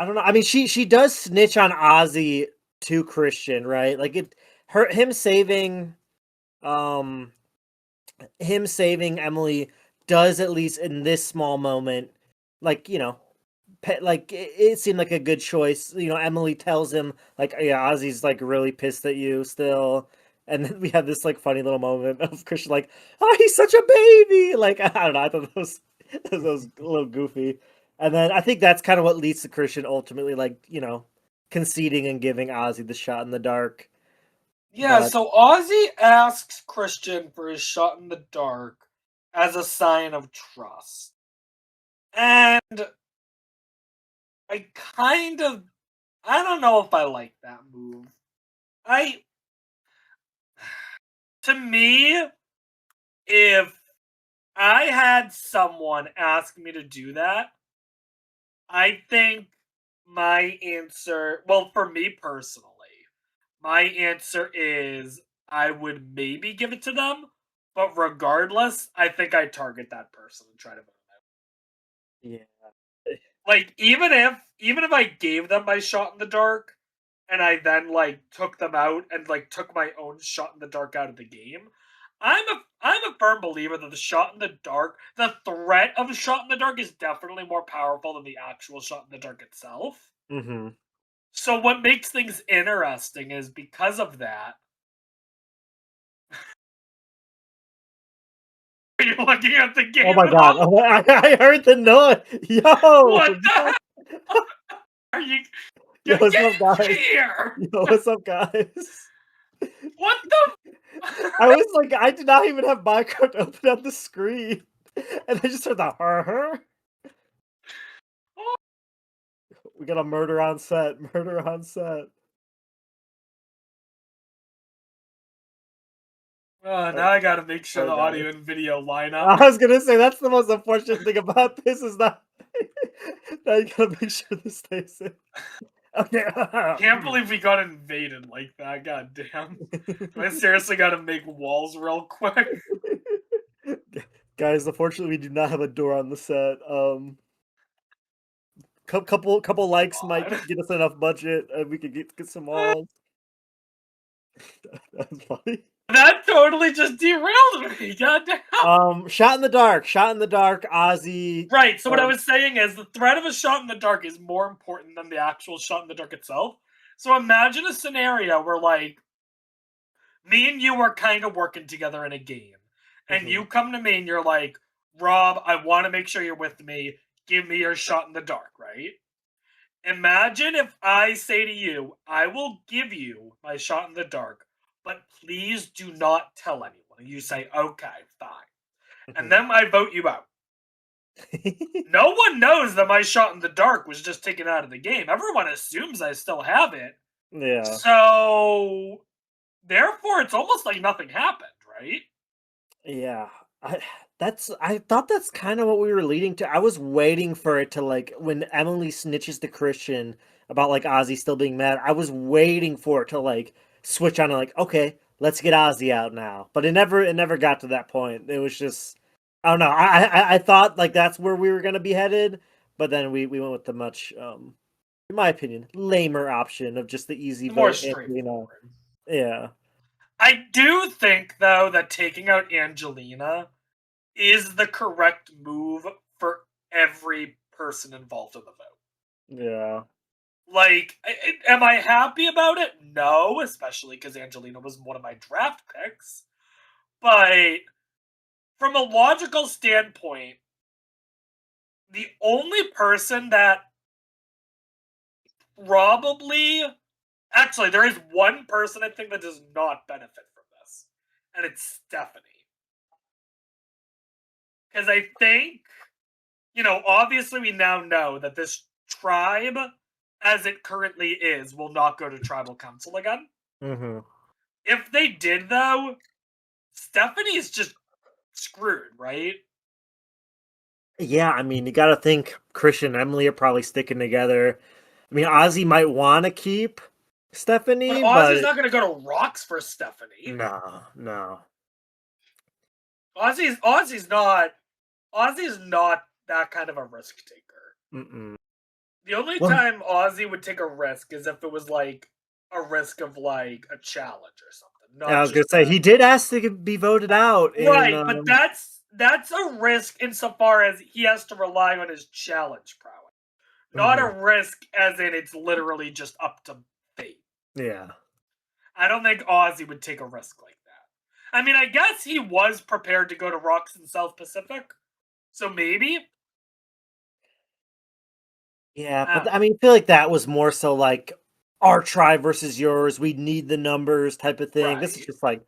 don't know. I mean, she does snitch on Ozzy to Christian, right? Like him saving um Emily does, at least in this small moment, like like it seemed like a good choice. Emily tells him like, "Yeah, Ozzy's like really pissed at you still," and then we have this like funny little moment of Christian like, "Oh, he's such a baby!" Like I don't know, I thought that was a little goofy, and then I think that's kind of what leads to Christian ultimately like conceding and giving Ozzy the shot in the dark. Yeah, But so Ozzy asks Christian for his shot in the dark as a sign of trust. And I don't know if I like that move. I To me, if I had someone ask me to do that, I think my answer, well, for me personally, my answer is I would maybe give it to them, but regardless, I think I'd target that person and try to vote them out. yeah, Like even if I gave them my shot in the dark and I then like took them out and like took my own shot in the dark out of the game, I'm a firm believer that the shot in the dark, the threat of a shot in the dark, is definitely more powerful than the actual shot in the dark itself. Mm-hmm. So what makes things interesting is because of that. You're looking at the game Oh my god! now? I heard the noise. Yo, What the hell are you? yo, Get what's up, guys? here! Yo, what's up, guys? What the? I was like, I did not even have Minecraft open on the screen, and I just heard the her. We got a murder on set. Murder on set. Now I gotta make sure the Sorry, guys. audio and video line up. I was gonna say that's the most unfortunate thing about this is that now you gotta make sure this stays in. Okay. Can't believe we got invaded like that. God damn. I seriously gotta make walls real quick. Guys, unfortunately, we do not have a door on the set. Couple likes might God. get us enough budget, and we could get some walls. That's funny. That totally just derailed me. God damn. Shot in the dark. Shot in the dark. Ozzy. Right. So what I was saying is the threat of a shot in the dark is more important than the actual shot in the dark itself. So imagine a scenario where like me and you are kind of working together in a game, and Mhm. you come to me and you're like, Rob, I want to make sure you're with me. Give me your shot in the dark, right? Imagine if I say to you, I will give you my shot in the dark, but please do not tell anyone. And you say, okay, fine. And then I vote you out. No one knows that my shot in the dark was just taken out of the game. Everyone assumes I still have it. Yeah. So, therefore, it's almost like nothing happened, right? Yeah. I thought that's kind of what we were leading to. I was waiting for it to like when Emily snitches to Christian about like Ozzy still being mad. I was waiting for it to like switch on and like, okay, let's get Ozzy out now. But it never got to that point. It was just I don't know. I thought like that's where we were gonna be headed, but then we went with the much in my opinion, lamer option of just the easy More vote, Angelina. straightforward. Yeah. I do think, though, that taking out Angelina is the correct move for every person involved in the vote. Yeah. Like, am I happy about it? No, especially because Angelina was one of my draft picks. But from a logical standpoint, the only person that probably. Actually, there is one person I think that does not benefit from this, and it's Stephanie. Because I think, obviously we now know that this tribe, as it currently is, will not go to tribal council again. Mm-hmm. If they did, though, Stephanie's just screwed, right? Yeah, I mean, you got to think Christian and Emily are probably sticking together. I mean, Ozzy might want to keep But Stephanie, Ozzy's but not going to go to Rocks for Stephanie. no. Ozzy's not that kind of a risk taker. Mm-mm. The only Well, time Ozzy would take a risk is if it was like a risk of like a challenge or something. I Not was gonna just say he did ask to be voted out, and right, but that's a risk insofar as he has to rely on his challenge prowess. Not mhm. a risk as in it's literally just up to fate. Yeah, I don't think Ozzy would take a risk like that. I mean, I guess he was prepared to go to Rocks in South Pacific. So maybe. yeah, I don't but know. I mean, I feel like that was more so like our tribe versus yours. We need the numbers type of thing. This is Right. just like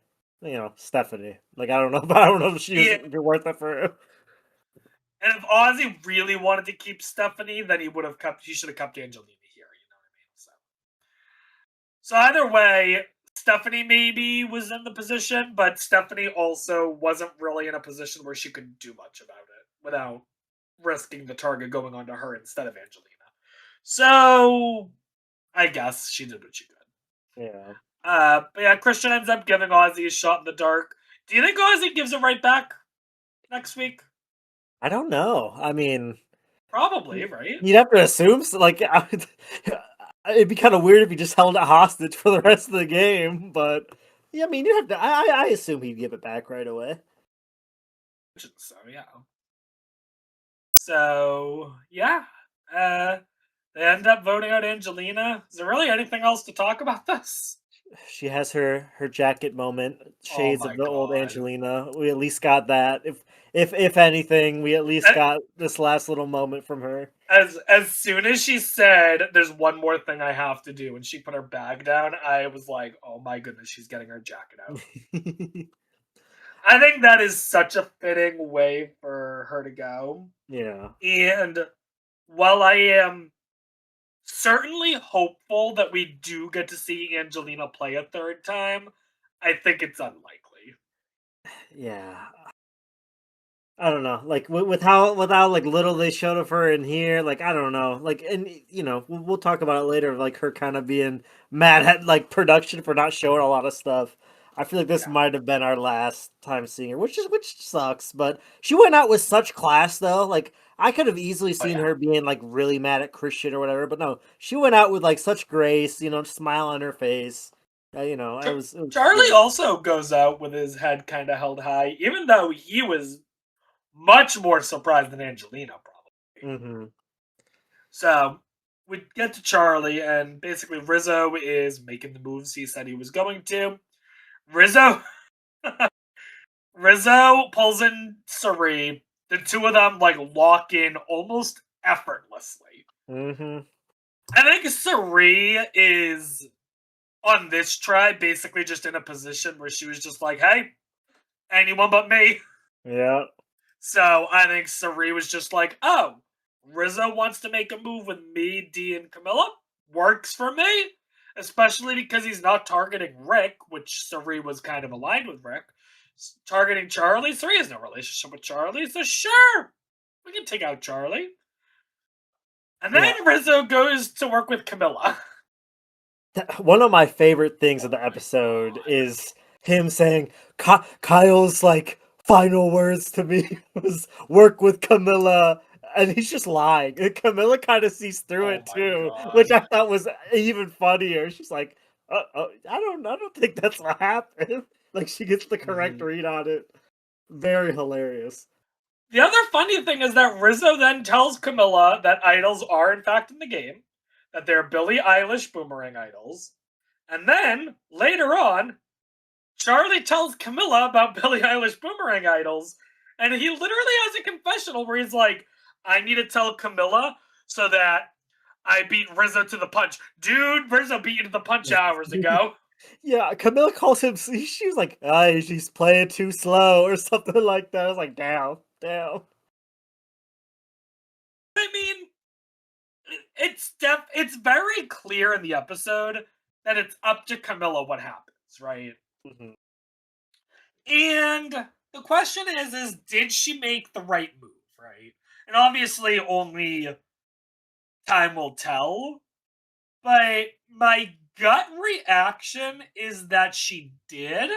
Stephanie. Like I don't know, I don't know if she was Yeah. worth it for him. And if Ozzy really wanted to keep Stephanie, then he should have kept Angelina here, you know what I mean? So either way, Stephanie maybe was in the position, but Stephanie also wasn't really in a position where she could do much about it without risking the target going onto her instead of Angelina. So I guess she did what she could. Yeah. But yeah, Christian ends up giving Ozzy a shot in the dark. Do you think Ozzy gives it right back next week? I don't know. I mean, Probably, right? you'd have to assume so, like it'd be kind of weird if you just held it hostage for the rest of the game, but Yeah, I mean, you have to. I assume he'd give it back right away. So yeah. So yeah, uh, they end up voting out Angelina. Is there really anything else to talk about this? She has her jacket moment, Oh shades of my the old god. Angelina. We at least got that. If anything, we at least A- got this last little moment from her. As soon as she said, "There's one more thing I have to do," and she put her bag down, I was like, "Oh my goodness, she's getting her jacket out." I think that is such a fitting way for her to go. Yeah. And while I am certainly hopeful that we do get to see Angelina play a third time, I think it's unlikely. Yeah. I don't know, like with how like little they showed of her in here, like I don't know, like and we'll talk about it later, like her kind of being mad at like production for not showing a lot of stuff. I feel like this Yeah. might have been our last time seeing her, which sucks. But she went out with such class though. Like I could have easily Oh seen yeah. her being like really mad at Christian or whatever, but no, she went out with like such grace, smile on her face. It was Charlie good. also goes out with his head kind of held high, even though he was much more surprised than Angelina, probably. Hmm. So we get to Charlie, and basically Rizzo is making the moves he said he was going to. Rizzo Rizzo pulls in Sari. The two of them like lock in almost effortlessly. Hmm. I think Sari is on this try basically just in a position where she was just like, "Hey, anyone but me." Yeah. So I think Sari was just like, "Oh, Rizzo wants to make a move with me, D, and Camilla. Works for me." Especially because he's not targeting Rick, which Sari was kind of aligned with Rick. Targeting Charlie. Sari has no relationship with Charlie, so sure, we can take out Charlie. And Yeah. then Rizzo goes to work with Camilla. One of my favorite things of Oh the my episode god. is him saying Kyle's like final words to me was work with Camilla, and he's just lying. And Camilla kind of sees through Oh it my too, which god. I thought was even funnier. She's like, I don't think that's what happened." Like she gets the correct Mhm. read on it. Very hilarious. The other funny thing is that Rizzo then tells Camilla that idols are in fact in the game, that they're Billie Eilish boomerang idols. And then later on, Charlie tells Camilla about Billie Eilish boomerang idols, and he literally has a confessional where he's like, "I need to tell Camilla so that I beat Rizzo to the punch." Dude, Rizzo beat you to the punch hours ago. Yeah, Camilla calls him. She was like, she's playing too slow" or something like that. I was like, "Damn, damn." I mean, it's very clear in the episode that it's up to Camilla what happens, right? Mhm. And the question is did she make the right move, right? And obviously only time will tell, but my gut reaction is that she did.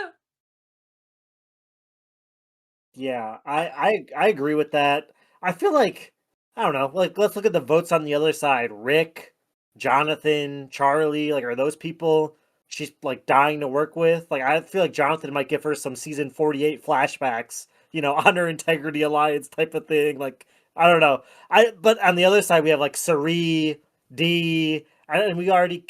Yeah, I agree with that. I feel like I don't know. Like, let's look at the votes on the other side. Rick, Jonathan, Charlie. Like, are those people she's like dying to work with? Like, I feel like Jonathan might give her some season 48 flashbacks. Honor integrity alliance type of thing. Like, I don't know. But on the other side we have like Sari, D, and we already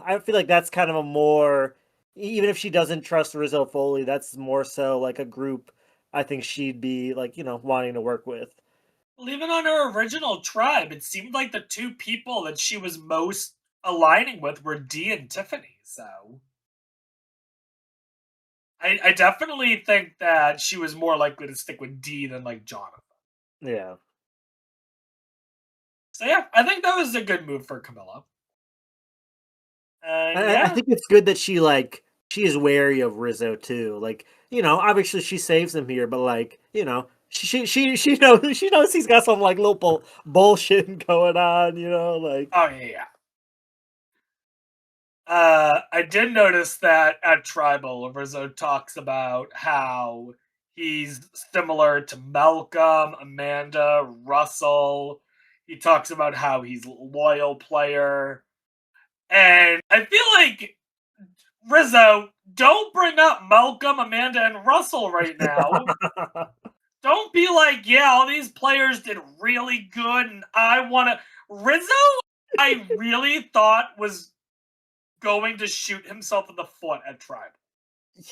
I feel like that's kind of a more even if she doesn't trust Rizzo fully, that's more so like a group I think she'd be like, wanting to work with. Well, even on her original tribe, it seemed like the two people that she was most aligning with were Dee and Tiffany. So I definitely think that she was more likely to stick with Dee than like Jonathan. Yeah. So yeah, I think that was a good move for Camilla. And I yeah, think it's good that she is wary of Rizzo too. Like, obviously she saves him here, but like, she knows he's got some like little bullshit going on, like oh yeah. I did notice that at Tribal, Rizzo talks about how he's similar to Malcolm, Amanda, Russell. He talks about how he's a loyal player. And I feel like Rizzo, don't bring up Malcolm, Amanda, and Russell right now. Don't be like, yeah, all these players did really good, and I want to. Rizzo, I really thought was going to shoot himself in the foot at Tribal.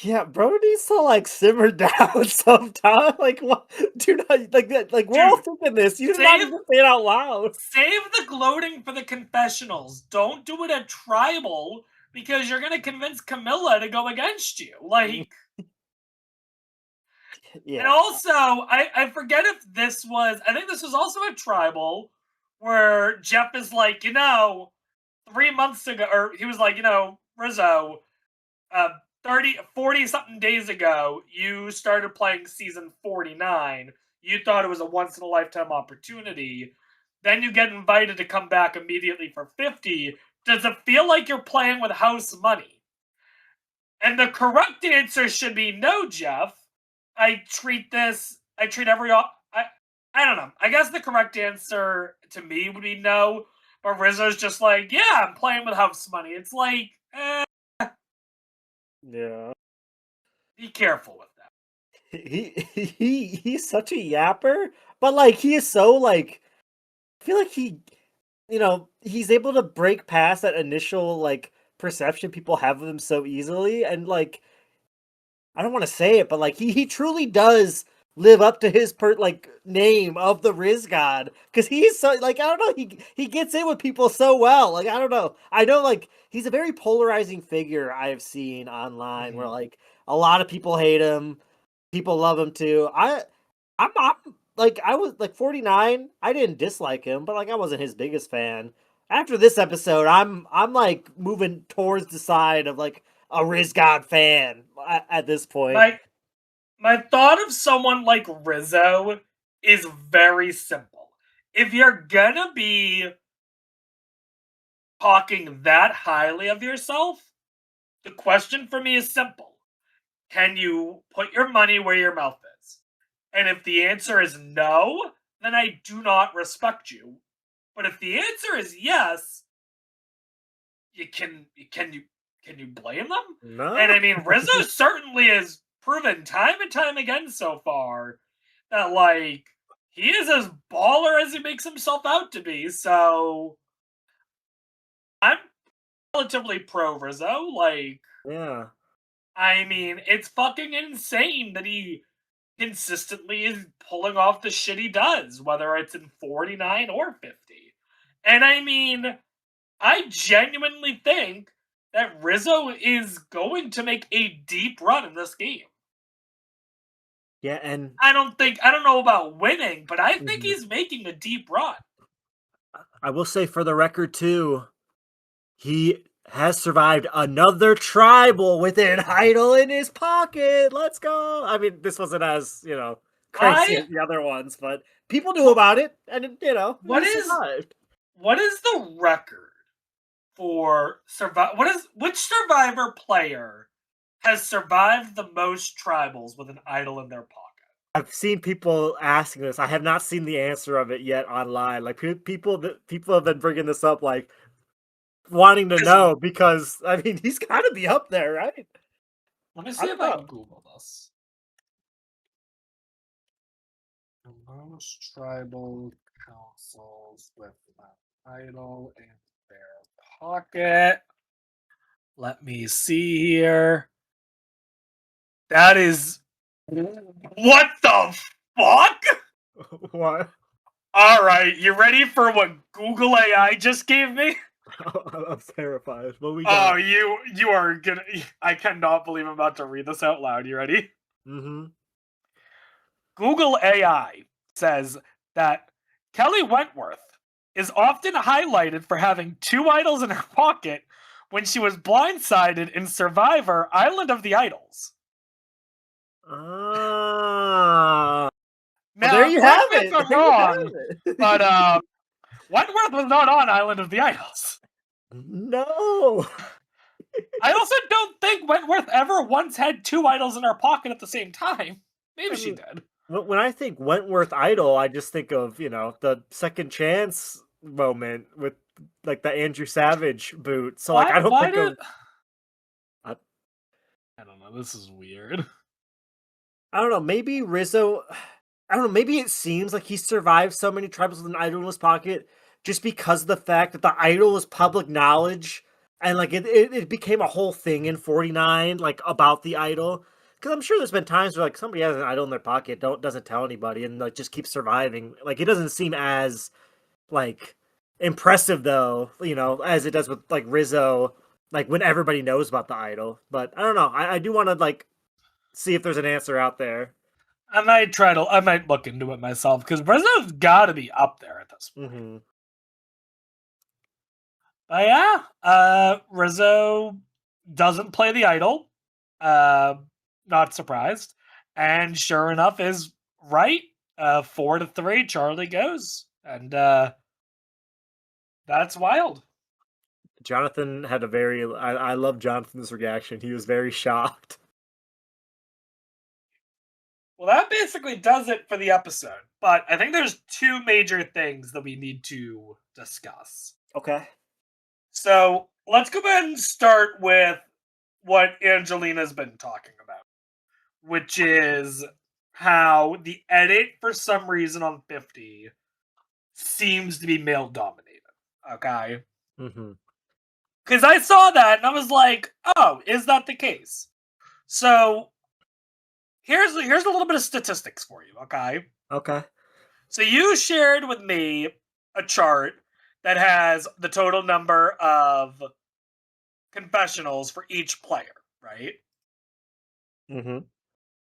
Yeah, bro needs to like simmer down sometime. Like, what? Do not like that. Like, we're all Dude, thinking this. You did not even say it out loud. Save the gloating for the confessionals. Don't do it at Tribal because you're gonna convince Camilla to go against you. Like, Yeah. and also, I forget if this was. I think this was also a Tribal where Jeff is like, 3 months ago, or he was like, Rizzo, 40 something days ago, you started playing season 49. You thought it was a once in a lifetime opportunity. Then you get invited to come back immediately for 50. Does it feel like you're playing with house money? And the correct answer should be no, Jeff. I treat every, I don't know. I guess the correct answer to me would be no. But Rizzo's just like, yeah, I'm playing with house money. It's like, Yeah. be careful with that. He's such a yapper, but like he is so like I feel like he's able to break past that initial like perception people have of him so easily, and like I don't want to say it, but like he truly does live up to his name of the Riz God, because he's so like I don't know, he gets in with people so well. Like I don't know, I know like he's a very polarizing figure I've seen online, where like a lot of people hate him, people love him too. I'm like I was like 49. I didn't dislike him, but like I wasn't his biggest fan. After this episode, I'm like moving towards the side of like a Riz God fan at this point. My thought of someone like Rizzo is very simple. If you're gonna be talking that highly of yourself, the question for me is simple. Can you put your money where your mouth is? And if the answer is no, then I do not respect you. But if the answer is yes, can you blame them? No. And I mean, Rizzo certainly has proven time and time again so far that like he is as baller as he makes himself out to be. So I'm relatively pro Rizzo. Like, Yeah. I mean, it's fucking insane that he consistently is pulling off the shit he does, whether it's in 49 or 50. And I mean, I genuinely think that Rizzo is going to make a deep run in this game. Yeah, and I don't know about winning, but I think he's making a deep run. I will say for the record too, he has survived another tribal with an idol in his pocket. Let's go. I mean, this wasn't as, crazy as the other ones, but people knew about it, and What he is survived. what is the record for which Survivor player has survived the most tribals with an idol in their pocket? I've seen people asking this. I have not seen the answer of it yet online. Like people have been bringing this up, like wanting to know, because I mean he's got to be up there, right? Let me see if I can Google this. Most tribal councils with an idol in their pocket. Let me see here. That is what the fuck? What? All right, you ready for what Google AI just gave me? I'm terrified. What we got? Oh, you are gonna. I cannot believe I'm about to read this out loud. You ready? Mm-hmm. Google AI says that Kelly Wentworth is often highlighted for having 2 idols in her pocket when she was blindsided in Survivor Island of the Idols. Now, there you have it. I'm wrong, but Wentworth was not on Island of the Idols. No. I also don't think Wentworth ever once had 2 idols in her pocket at the same time. Maybe she did. When I think Wentworth idol, I just think of, the second chance moment with like the Andrew Savage boot. So like I don't think of I don't know. This is weird. I don't know. Maybe Rizzo. I don't know. Maybe it seems like he survived so many tribals with an idol in his pocket just because of the fact that the idol was public knowledge and like it became a whole thing in 49, like about the idol. Because I'm sure there's been times where like somebody has an idol in their pocket, doesn't tell anybody, and like just keeps surviving. Like it doesn't seem as like impressive though, as it does with like Rizzo, like when everybody knows about the idol. But I don't know. I do want to like see if there's an answer out there. I might look into it myself because Rizzo's got to be up there at this point. Mm-hmm. But yeah, Rizzo doesn't play the idol. Not surprised. And sure enough, is right. 4-3, Charlie goes. And that's wild. Jonathan had a very. I love Jonathan's reaction. He was very shocked. Well, that basically does it for the episode. But I think there's two major things that we need to discuss. Okay. So let's go ahead and start with what Angelina's been talking about, which is how the edit, for some reason, on 50 seems to be male dominated. Okay? Mm-hmm. Because I saw that and I was like, oh, is that the case? So here's a little bit of statistics for you, okay? Okay. So you shared with me a chart that has the total number of confessionals for each player, right? Mm-hmm.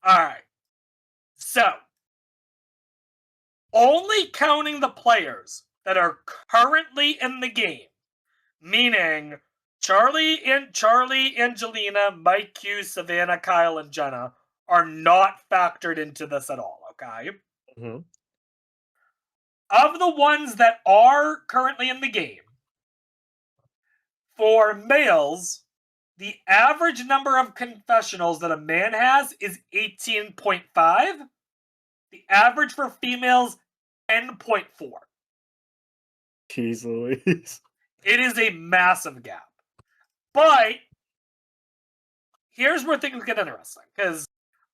All right. So, only counting the players that are currently in the game, meaning Charlie, Angelina, Mike, Q, Savannah, Kyle, and Jenna are not factored into this at all, okay? Mm-hmm. Of the ones that are currently in the game, for males, the average number of confessionals that a man has is 18.5. The average for females, 10.4. Jeez Louise. It is a massive gap. But here's where things get interesting, because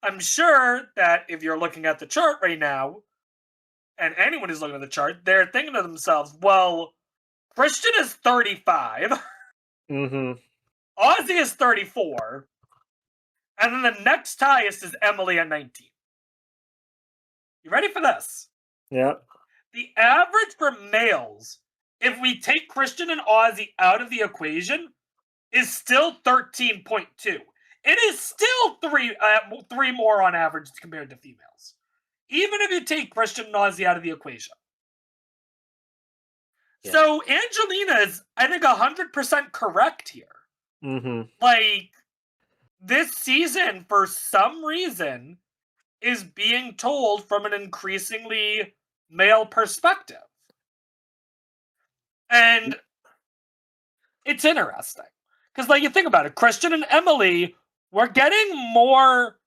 I'm sure that if you're looking at the chart right now, and anyone who's looking at the chart, they're thinking to themselves, well, Christian is 35. Mm-hmm. Ozzy is 34. And then the next highest is Emily at 19. You ready for this? Yeah. The average for males, if we take Christian and Ozzy out of the equation, is still 13.2. It is still three more on average compared to females. Even if you take Christian and Ozzy out of the equation. Yeah. So Angelina is, I think, 100% correct here. Mm-hmm. Like, this season, for some reason, is being told from an increasingly male perspective. And it's interesting. Because, like, you think about it, Christian and Emily, we're getting more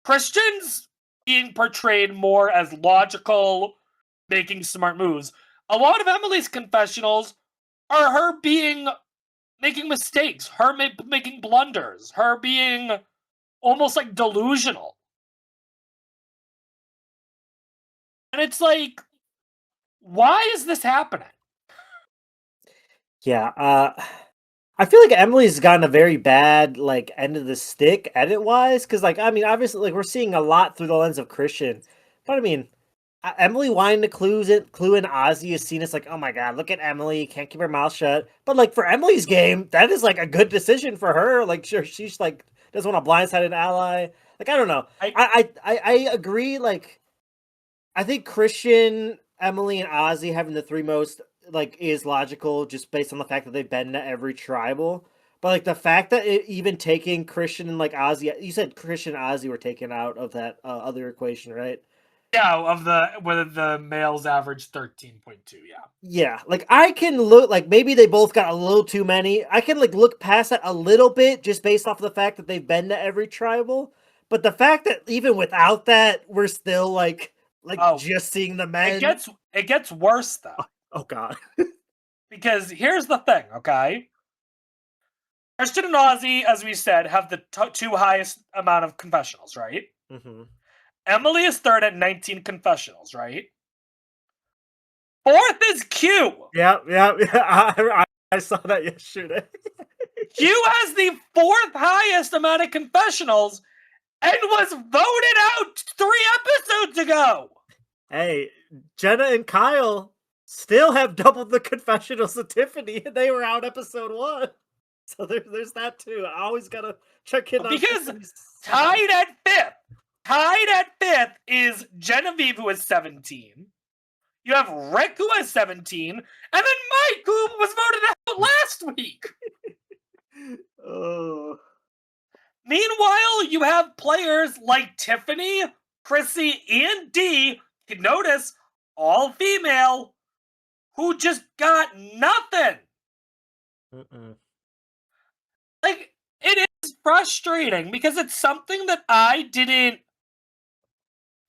Christians being portrayed more as logical, making smart moves. A lot of Emily's confessionals are her making mistakes, her making blunders, her being almost like delusional. And it's like, why is this happening? Yeah, I feel like Emily's gotten a very bad like end of the stick edit wise, because like I mean obviously like we're seeing a lot through the lens of Christian, but I mean Emily wanting to clue in Ozzy is seen as like, oh my god, look at Emily, can't keep her mouth shut. But like for Emily's game, that is like a good decision for her. Like sure, she's like doesn't want to blindside an ally. Like I don't know, I agree. Like I think Christian, Emily, and Ozzy having the three most like is logical just based on the fact that they've been to every tribal. But like the fact that even taking Christian and like Ozzy, you said Christian and Ozzy were taken out of that other equation, right? Yeah, whether the males average 13.2, yeah. Yeah, like I can look like maybe they both got a little too many. I can like look past that a little bit just based off of the fact that they've been to every tribal. But the fact that even without that, we're still like just seeing the men. It gets worse though. Oh god. Because here's the thing, okay? Christian and Ozzy, as we said, have the two highest amount of confessionals, right? Mm-hmm. Emily is third at 19 confessionals, right? Fourth is Q. Yeah. I saw that yesterday. Q has the fourth highest amount of confessionals and was voted out 3 episodes ago. Hey, Jenna and Kyle still have doubled the confessionals of Tiffany, and they were out episode 1. So there's that too. I always gotta check in on Because Tiffany's. tied at fifth is Genevieve, who is 17. You have Rick, who has 17, and then Mike, who was voted out last week. Oh. Meanwhile, you have players like Tiffany, Chrissy, and Dee, you can notice, all female, who just got nothing. Mm-mm. Like, it is frustrating because it's something that I didn't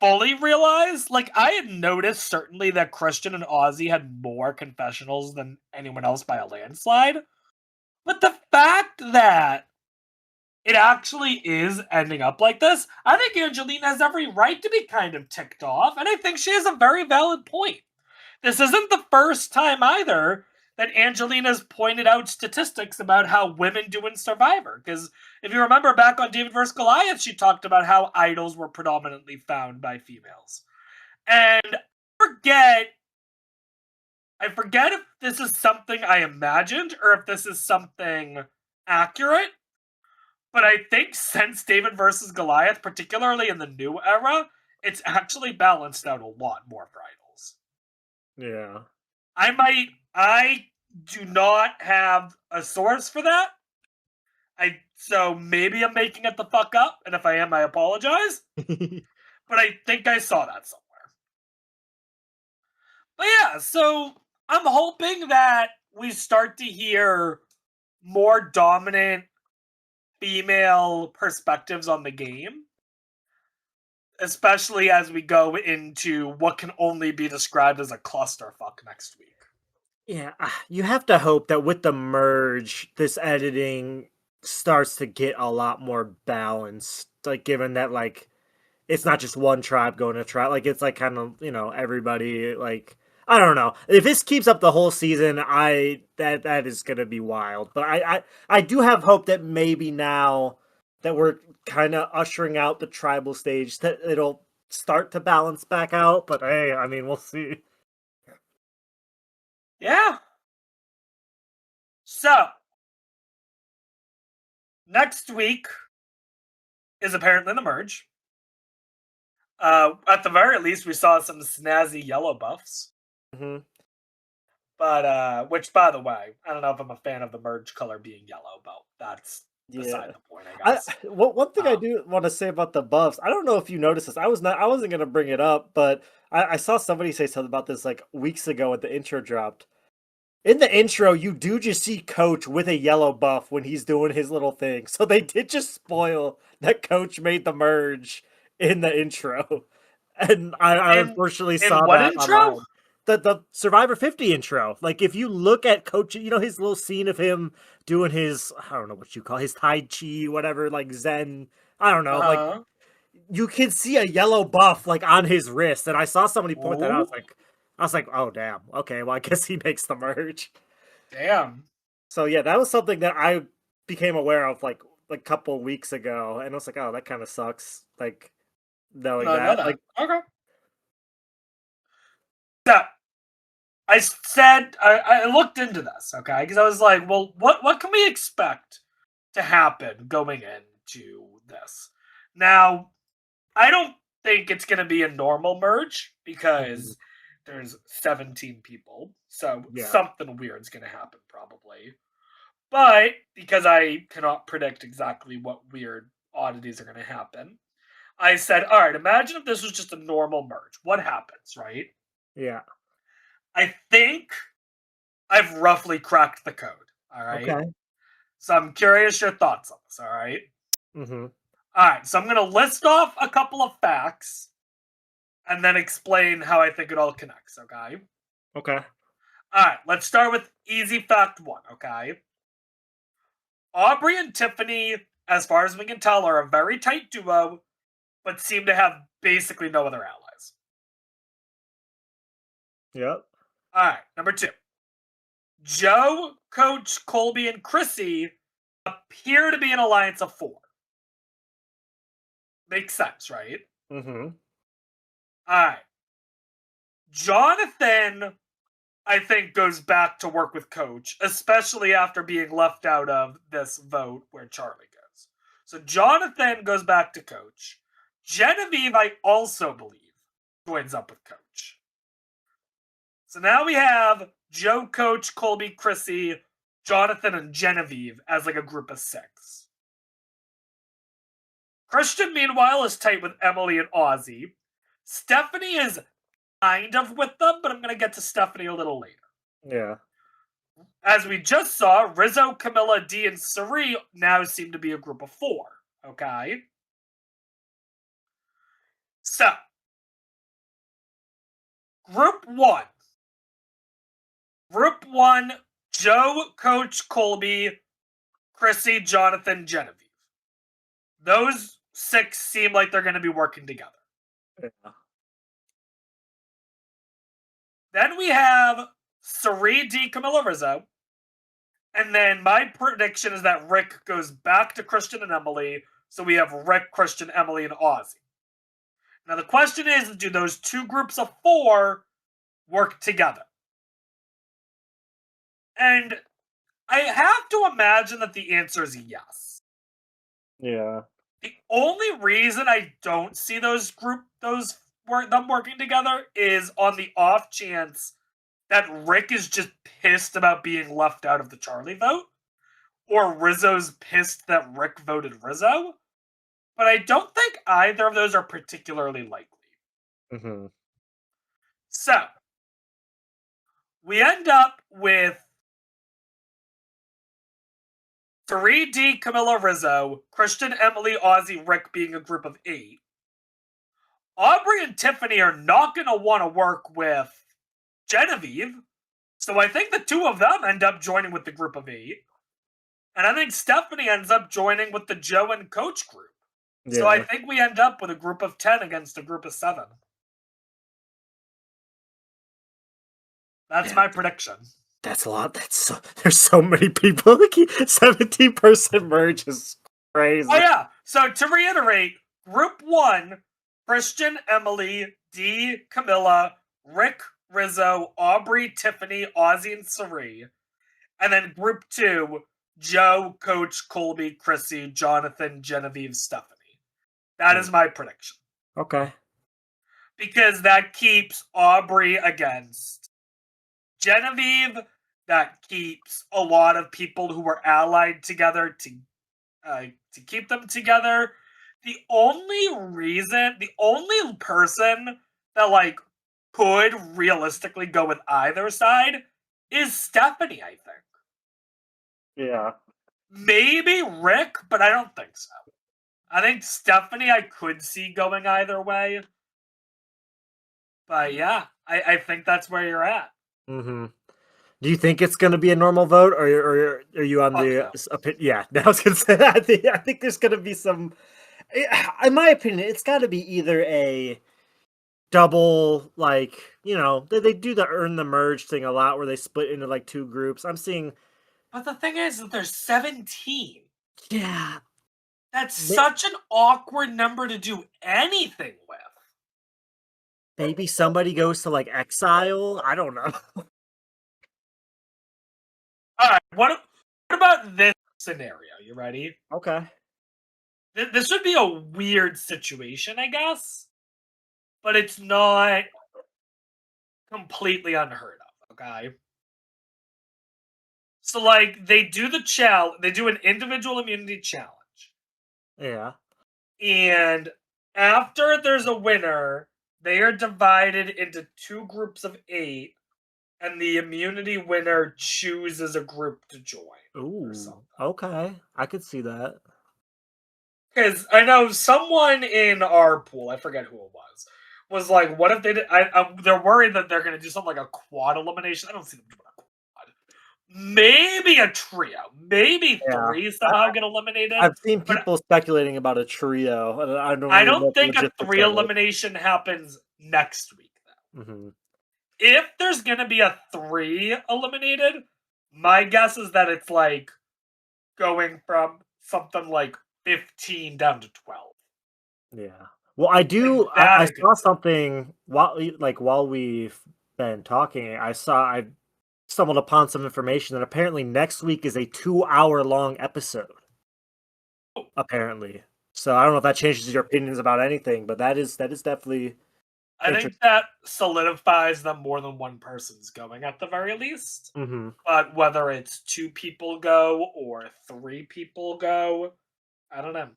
fully realize. Like, I had noticed certainly that Christian and Ozzy had more confessionals than anyone else by a landslide. But the fact that it actually is ending up like this, I think Angelina has every right to be kind of ticked off, and I think she has a very valid point. This isn't the first time either that Angelina's pointed out statistics about how women do in Survivor. Because if you remember back on David vs. Goliath, she talked about how idols were predominantly found by females. And I forget if this is something I imagined or if this is something accurate. But I think since David vs. Goliath, particularly in the new era, it's actually balanced out a lot more for idols. Yeah. I do not have a source for that. So maybe I'm making it the fuck up, and if I am, I apologize. But I think I saw that somewhere. But yeah, so I'm hoping that we start to hear more dominant female perspectives on the game, especially as we go into what can only be described as a clusterfuck next week. Yeah, you have to hope that with the merge, this editing starts to get a lot more balanced. Like, given that, like, it's not just one tribe going to tribe. Like, it's like kind of, everybody, like, I don't know. If this keeps up the whole season, that is gonna be wild. But I do have hope that maybe now that we're kind of ushering out the tribal stage, that it'll start to balance back out. But hey, I mean, we'll see. Yeah. So, next week is apparently the merge. At the very least, we saw some snazzy yellow buffs. Mm-hmm. But, which, by the way, I don't know if I'm a fan of the merge color being yellow, but that's beside the point, I guess. One thing I do want to say about the buffs, I don't know if you noticed this. I wasn't gonna bring it up, but I saw somebody say something about this like weeks ago when the intro dropped. In the intro, you do just see Coach with a yellow buff when he's doing his little thing. So they did just spoil that Coach made the merge in the intro. And I unfortunately saw what that intro? online. The Survivor 50 intro. Like, if you look at Coach, his little scene of him doing his, I don't know what you call it, his Tai Chi, whatever, like Zen, I don't know, like, you can see a yellow buff, like, on his wrist. And I saw somebody point that out. I was like, oh, damn. Okay, well, I guess he makes the merge. Damn. So, yeah, that was something that I became aware of, like a couple weeks ago. And I was like, oh, that kind of sucks. Like, knowing that. Like, okay. So, I said, I looked into this, okay? Because I was like, well, what can we expect to happen going into this? Now, I don't think it's going to be a normal merge because there's 17 people. So something weird's going to happen probably. But because I cannot predict exactly what weird oddities are going to happen, I said, all right, imagine if this was just a normal merge. What happens, right? Yeah. I think I've roughly cracked the code. All right. Okay. So I'm curious your thoughts on this. All right. Mm-hmm. All right. So I'm going to list off a couple of facts and then explain how I think it all connects. Okay. Okay. All right. Let's start with easy fact 1. Okay. Aubrey and Tiffany, as far as we can tell, are a very tight duo, but seem to have basically no other allies. Yep. All right, number 2. Joe, Coach, Colby, and Chrissy appear to be an alliance of 4. Makes sense, right? Mm-hmm. All right. Jonathan, I think, goes back to work with Coach, especially after being left out of this vote where Charlie goes. So Jonathan goes back to Coach. Genevieve, I also believe, joins up with Coach. So now we have Joe, Coach, Colby, Chrissy, Jonathan, and Genevieve as like a group of 6. Christian, meanwhile, is tight with Emily and Ozzy. Stephanie is kind of with them, but I'm going to get to Stephanie a little later. Yeah. As we just saw, Rizzo, Camilla, Dee, and Cirie now seem to be a group of 4. Okay? So, Group 1. Group 1, Joe, Coach, Colby, Chrissy, Jonathan, Genevieve. Those 6 seem like they're going to be working together. Yeah. Then we have Cirie, Dee, Camilla, Rizzo. And then my prediction is that Rick goes back to Christian and Emily. So we have Rick, Christian, Emily, and Ozzy. Now the question is, do those 2 groups of 4 work together? And I have to imagine that the answer is yes. Yeah. The only reason I don't see them working together is on the off chance that Rick is just pissed about being left out of the Charlie vote, or Rizzo's pissed that Rick voted Rizzo. But I don't think either of those are particularly likely. Mm-hmm. So, we end up with 3D, Camilla, Rizzo, Christian, Emily, Ozzy, Rick being a group of 8. Aubrey and Tiffany are not going to want to work with Genevieve, so I think the 2 of them end up joining with the group of 8. And I think Stephanie ends up joining with the Joe and Coach group. Yeah. So I think we end up with a group of 10 against a group of 7. That's my prediction. That's a lot. There's so many people. 17% merge is crazy. Oh yeah. So to reiterate, Group 1, Christian, Emily, Dee, Camilla, Rick, Rizzo, Aubrey, Tiffany, Ozzy, and Cirie. And then Group 2, Joe, Coach, Colby, Chrissy, Jonathan, Genevieve, Stephanie. That is my prediction. Okay. Because that keeps Aubrey against Genevieve. That keeps a lot of people who were allied together to keep them together. The only person that could realistically go with either side is Stephanie, I think. Yeah. Maybe Rick, but I don't think so. I think Stephanie I could see going either way. But yeah, I think that's where you're at. Mm-hmm. Do you think it's going to be a normal vote, or are you on the opinion? Yeah, I was going to say that. I think there's going to be some. In my opinion, it's got to be either a double, they do the earn the merge thing a lot, where they split into 2 groups. I'm seeing. But the thing is that there's 17. Yeah. That's such an awkward number to do anything with. Maybe somebody goes to exile. I don't know. All right, what about this scenario? You ready? Okay. This would be a weird situation, I guess, but it's not completely unheard of. Okay. So they do the challenge. They do an individual immunity challenge. Yeah. And after there's a winner, they are divided into 2 groups of 8, and the immunity winner chooses a group to join. Ooh, okay. I could see that. Because I know someone in our pool, I forget who it was like, what if they did? They're worried that they're going to do something like a quad elimination. I don't see them doing a quad. maybe a trio, maybe Yeah. 3 somehow get eliminated, I've seen but people speculating about a trio, and I don't I really don't know the think a logistics 3 of it. elimination happens next week, though. Mhm. If there's gonna be a 3 eliminated, my guess is that it's, like, going from something like 15 down to 12. Yeah. Well, I Like, do that I I could saw see. something while we've been talking, I stumbled upon some information that apparently next week is a 2-hour long episode, Oh, apparently. So I don't know if that changes your opinions about anything, but that is definitely I think interesting. that solidifies that more than one person's going at the very least. Mhm. But whether it's 2 people go or 3 people go, I don't know.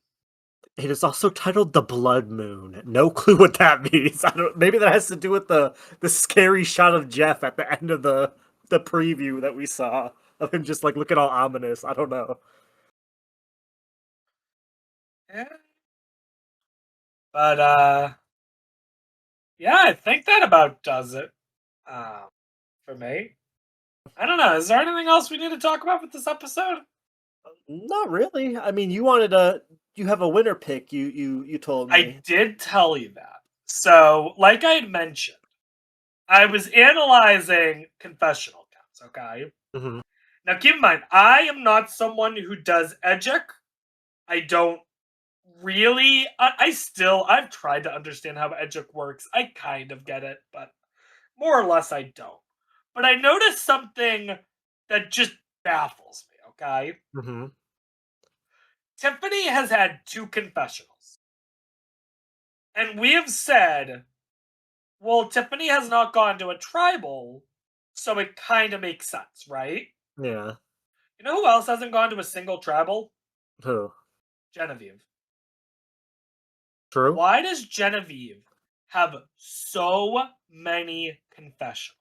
It is also titled The Blood Moon. No clue what that means. I don't maybe that has to do with the scary shot of Jeff at the end of the preview that we saw of him just like looking all ominous. I don't know. Yeah. But, yeah, I think that about does it, um, for me. I don't know, is there anything else we need to talk about with this episode? Not really. I mean, you have a winner pick, you told I me. did tell you that. So, like I had mentioned, I was analyzing confessional counts, okay? Mhm. Now, keep in mind, I am not someone who does Edgic. I don't really. I've tried to understand how Edgic works. I kind of get it, but more or less I don't. But I noticed something that just baffles me, okay? Mhm. Tiffany has had 2 confessionals. And we have said, well, Tiffany has not gone to a tribal, so it kind of makes sense, right? Yeah. You know who else hasn't gone to a single tribal? Who? Genevieve. True? Why does Genevieve have so many confessionals?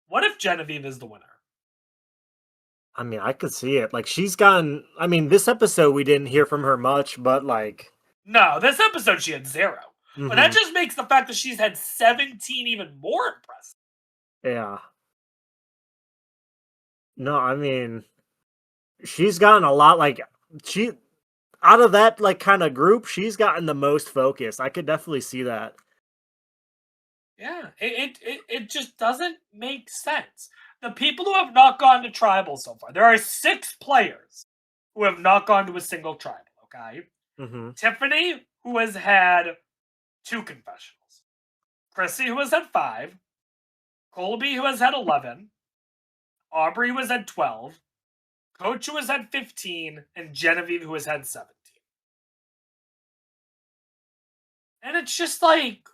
What if Genevieve is the winner? I mean, I could see it. Like she's gotten I mean, this episode we didn't hear from her much, but like No, this episode she had 0. But that mhm. just makes the fact that she's had 17 even more impressive. Yeah. No, I mean, she's gotten a lot like she out of that like kind of group, she's gotten the most focus. I could definitely see that. Yeah, it just doesn't make sense. The people who have not gone to tribal so far, there are 6 players who have not gone to a single tribal, okay? Mhm. Tiffany, who has had 2 confessionals. Chrissy, who has had 5. Colby, who has had 11. Aubrey, who has had 12. Coach, who has had 15. And Genevieve, who has had 17. And it's just like,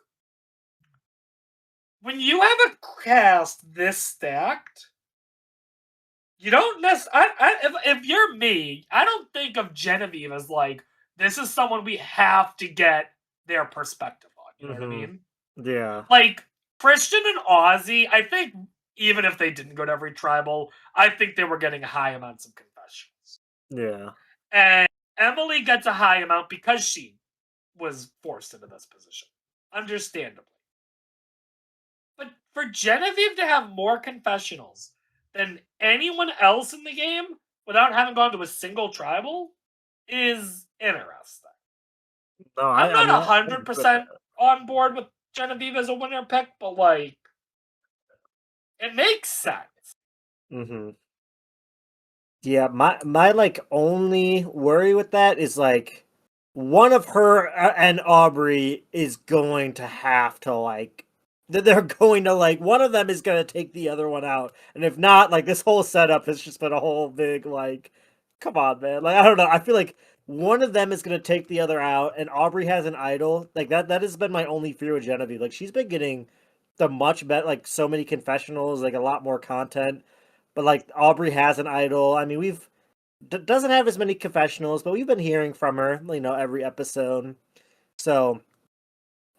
when you have a cast this stacked, you don't necessarily. If you're me, I don't think of Genevieve as like, this is someone we have to get their perspective on. You know what I Mhm. mean? Yeah. Like, Christian and Ozzy, I think even if they didn't go to every tribal, I think they were getting high amounts of confessions. Yeah. And Emily gets a high amount because she was forced into this position. Understandably. But for Genevieve to have more confessionals than anyone else in the game without having gone to a single tribal is interesting. No, I'm I not mean, a I hundred agree with percent that. on board with Genevieve as a winner pick, but like it makes sense. Mhm. Yeah, my like only worry with that is like one of her and Aubrey is going to have to like they're going to like one of them is going to take the other one out. And if not, like this whole setup has just been a whole big like come on, man. Like I don't know. I feel like one of them is going to take the other out and Aubrey has an idol. Like that has been my only fear with Genevieve. Like she's been getting the much better like so many confessionals, like a lot more content. But like Aubrey has an idol. I mean, we've doesn't have as many confessionals, but we've been hearing from her, every episode. So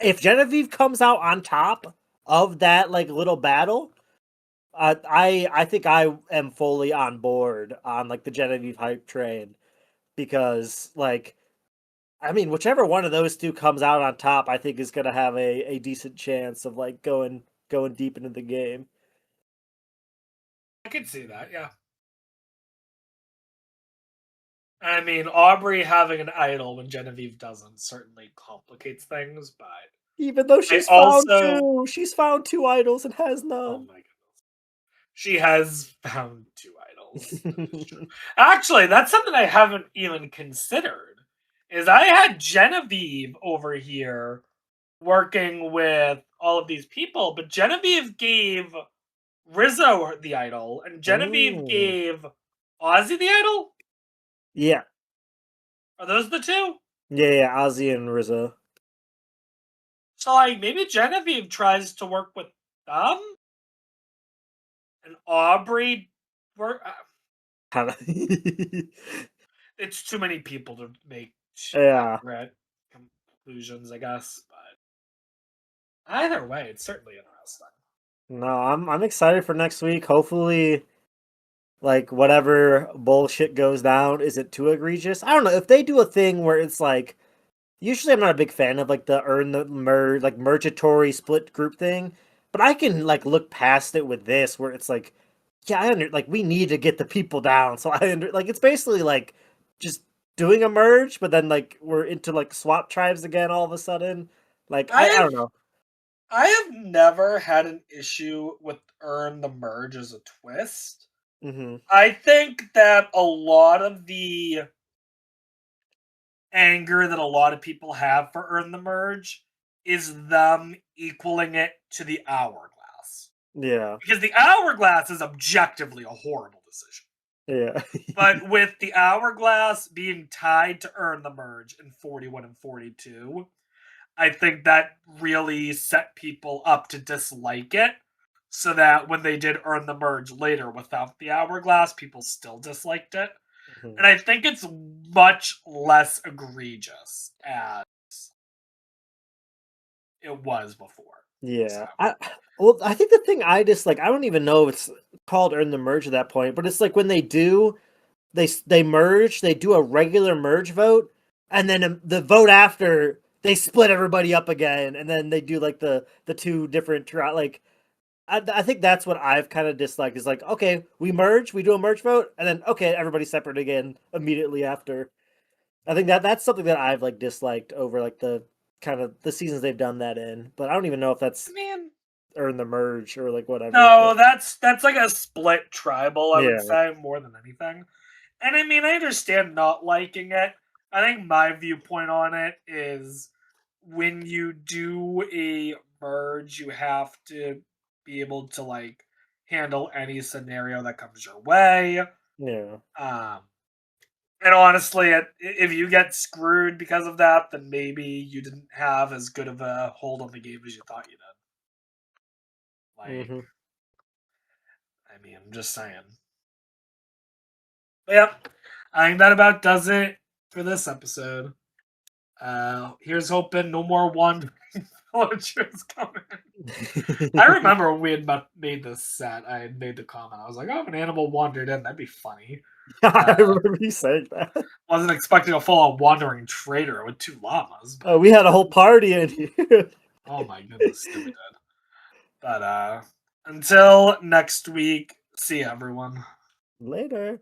if Genevieve comes out on top of that like little battle, I think I am fully on board on like the Genevieve hype train because like I mean whichever one of those two comes out on top, I think is gonna have a decent chance of like going deep into the game. I could see that, yeah. I mean, Aubrey having an idol when Genevieve doesn't certainly complicates things, but Even though I she's found also two, she's found two idols and has oh none. my goodness. She has found two idols. That is true. Actually, that's something I haven't even considered. Is I had Genevieve over here working with all of these people, but Genevieve gave Rizzo the idol, and Genevieve Oh. gave Ozzy the idol. Yeah. Are those the two? Yeah, Ozzy and Rizzo. So like maybe Genevieve tries to work with them, and Aubrey work. Kinda. It's too many people to make Yeah. accurate conclusions, I guess. But either way, it's certainly interesting. No, I'm excited for next week. Hopefully, like whatever bullshit goes down isn't too egregious. I don't know if they do a thing where it's like. Usually, I'm not a big fan of like the earn the merge like mergatory split group thing, but I can like look past it with this where it's like, yeah, like we need to get the people down. So like it's basically like just doing a merge, but then like we're into like swap tribes again all of a sudden. Like I I have don't know. I have never had an issue with earn the merge as a twist. Hmm. I think that a lot of the anger that a lot of people have for earn the merge is them equaling it to the hourglass. Yeah, Because the hourglass is objectively a horrible decision. yeah, But with the hourglass being tied to earn the merge in 41 and 42, I think that really set people up to dislike it. So that when they did earn the merge later without the hourglass, people still disliked it. Mhm. And I think it's much less egregious as it was before. So Yeah. I think the thing I dislike, I don't even know if it's called earn the merge at that point, but it's like when they do. They merge, they do a regular merge vote, and then the vote after they split everybody up again, and then they do like the two different like I think that's what I've kind of disliked is like okay we merge, we do a merge vote, and then okay everybody's separate again immediately after. I think that's something that I've like disliked over like the kind of the seasons they've done that in, but I don't even know if I that's mean, earned the merge or like whatever. But no, that's like a split tribal, I would yeah, say, more than anything. And I mean, I understand not liking it. I think my viewpoint on it is when you do a merge, you have to be able to like handle any scenario that comes your way. yeah, Um, and honestly, if you get screwed because of that, then maybe you didn't have as good of a hold on the game as you thought you did. Like, hmm. I mean, I'm just saying. But yep, I think that about does it for this episode. Here's hoping no more wandering villagers coming. I remember when we had made this set, I had made the comment. I was like, "Oh, if an animal wandered in, that'd be funny." I Uh, remember you saying that. wasn't expecting a full-on wandering trader with two llamas, but We had a whole party in here. oh my goodness, yeah, we did. But until next week, see you, everyone. Later.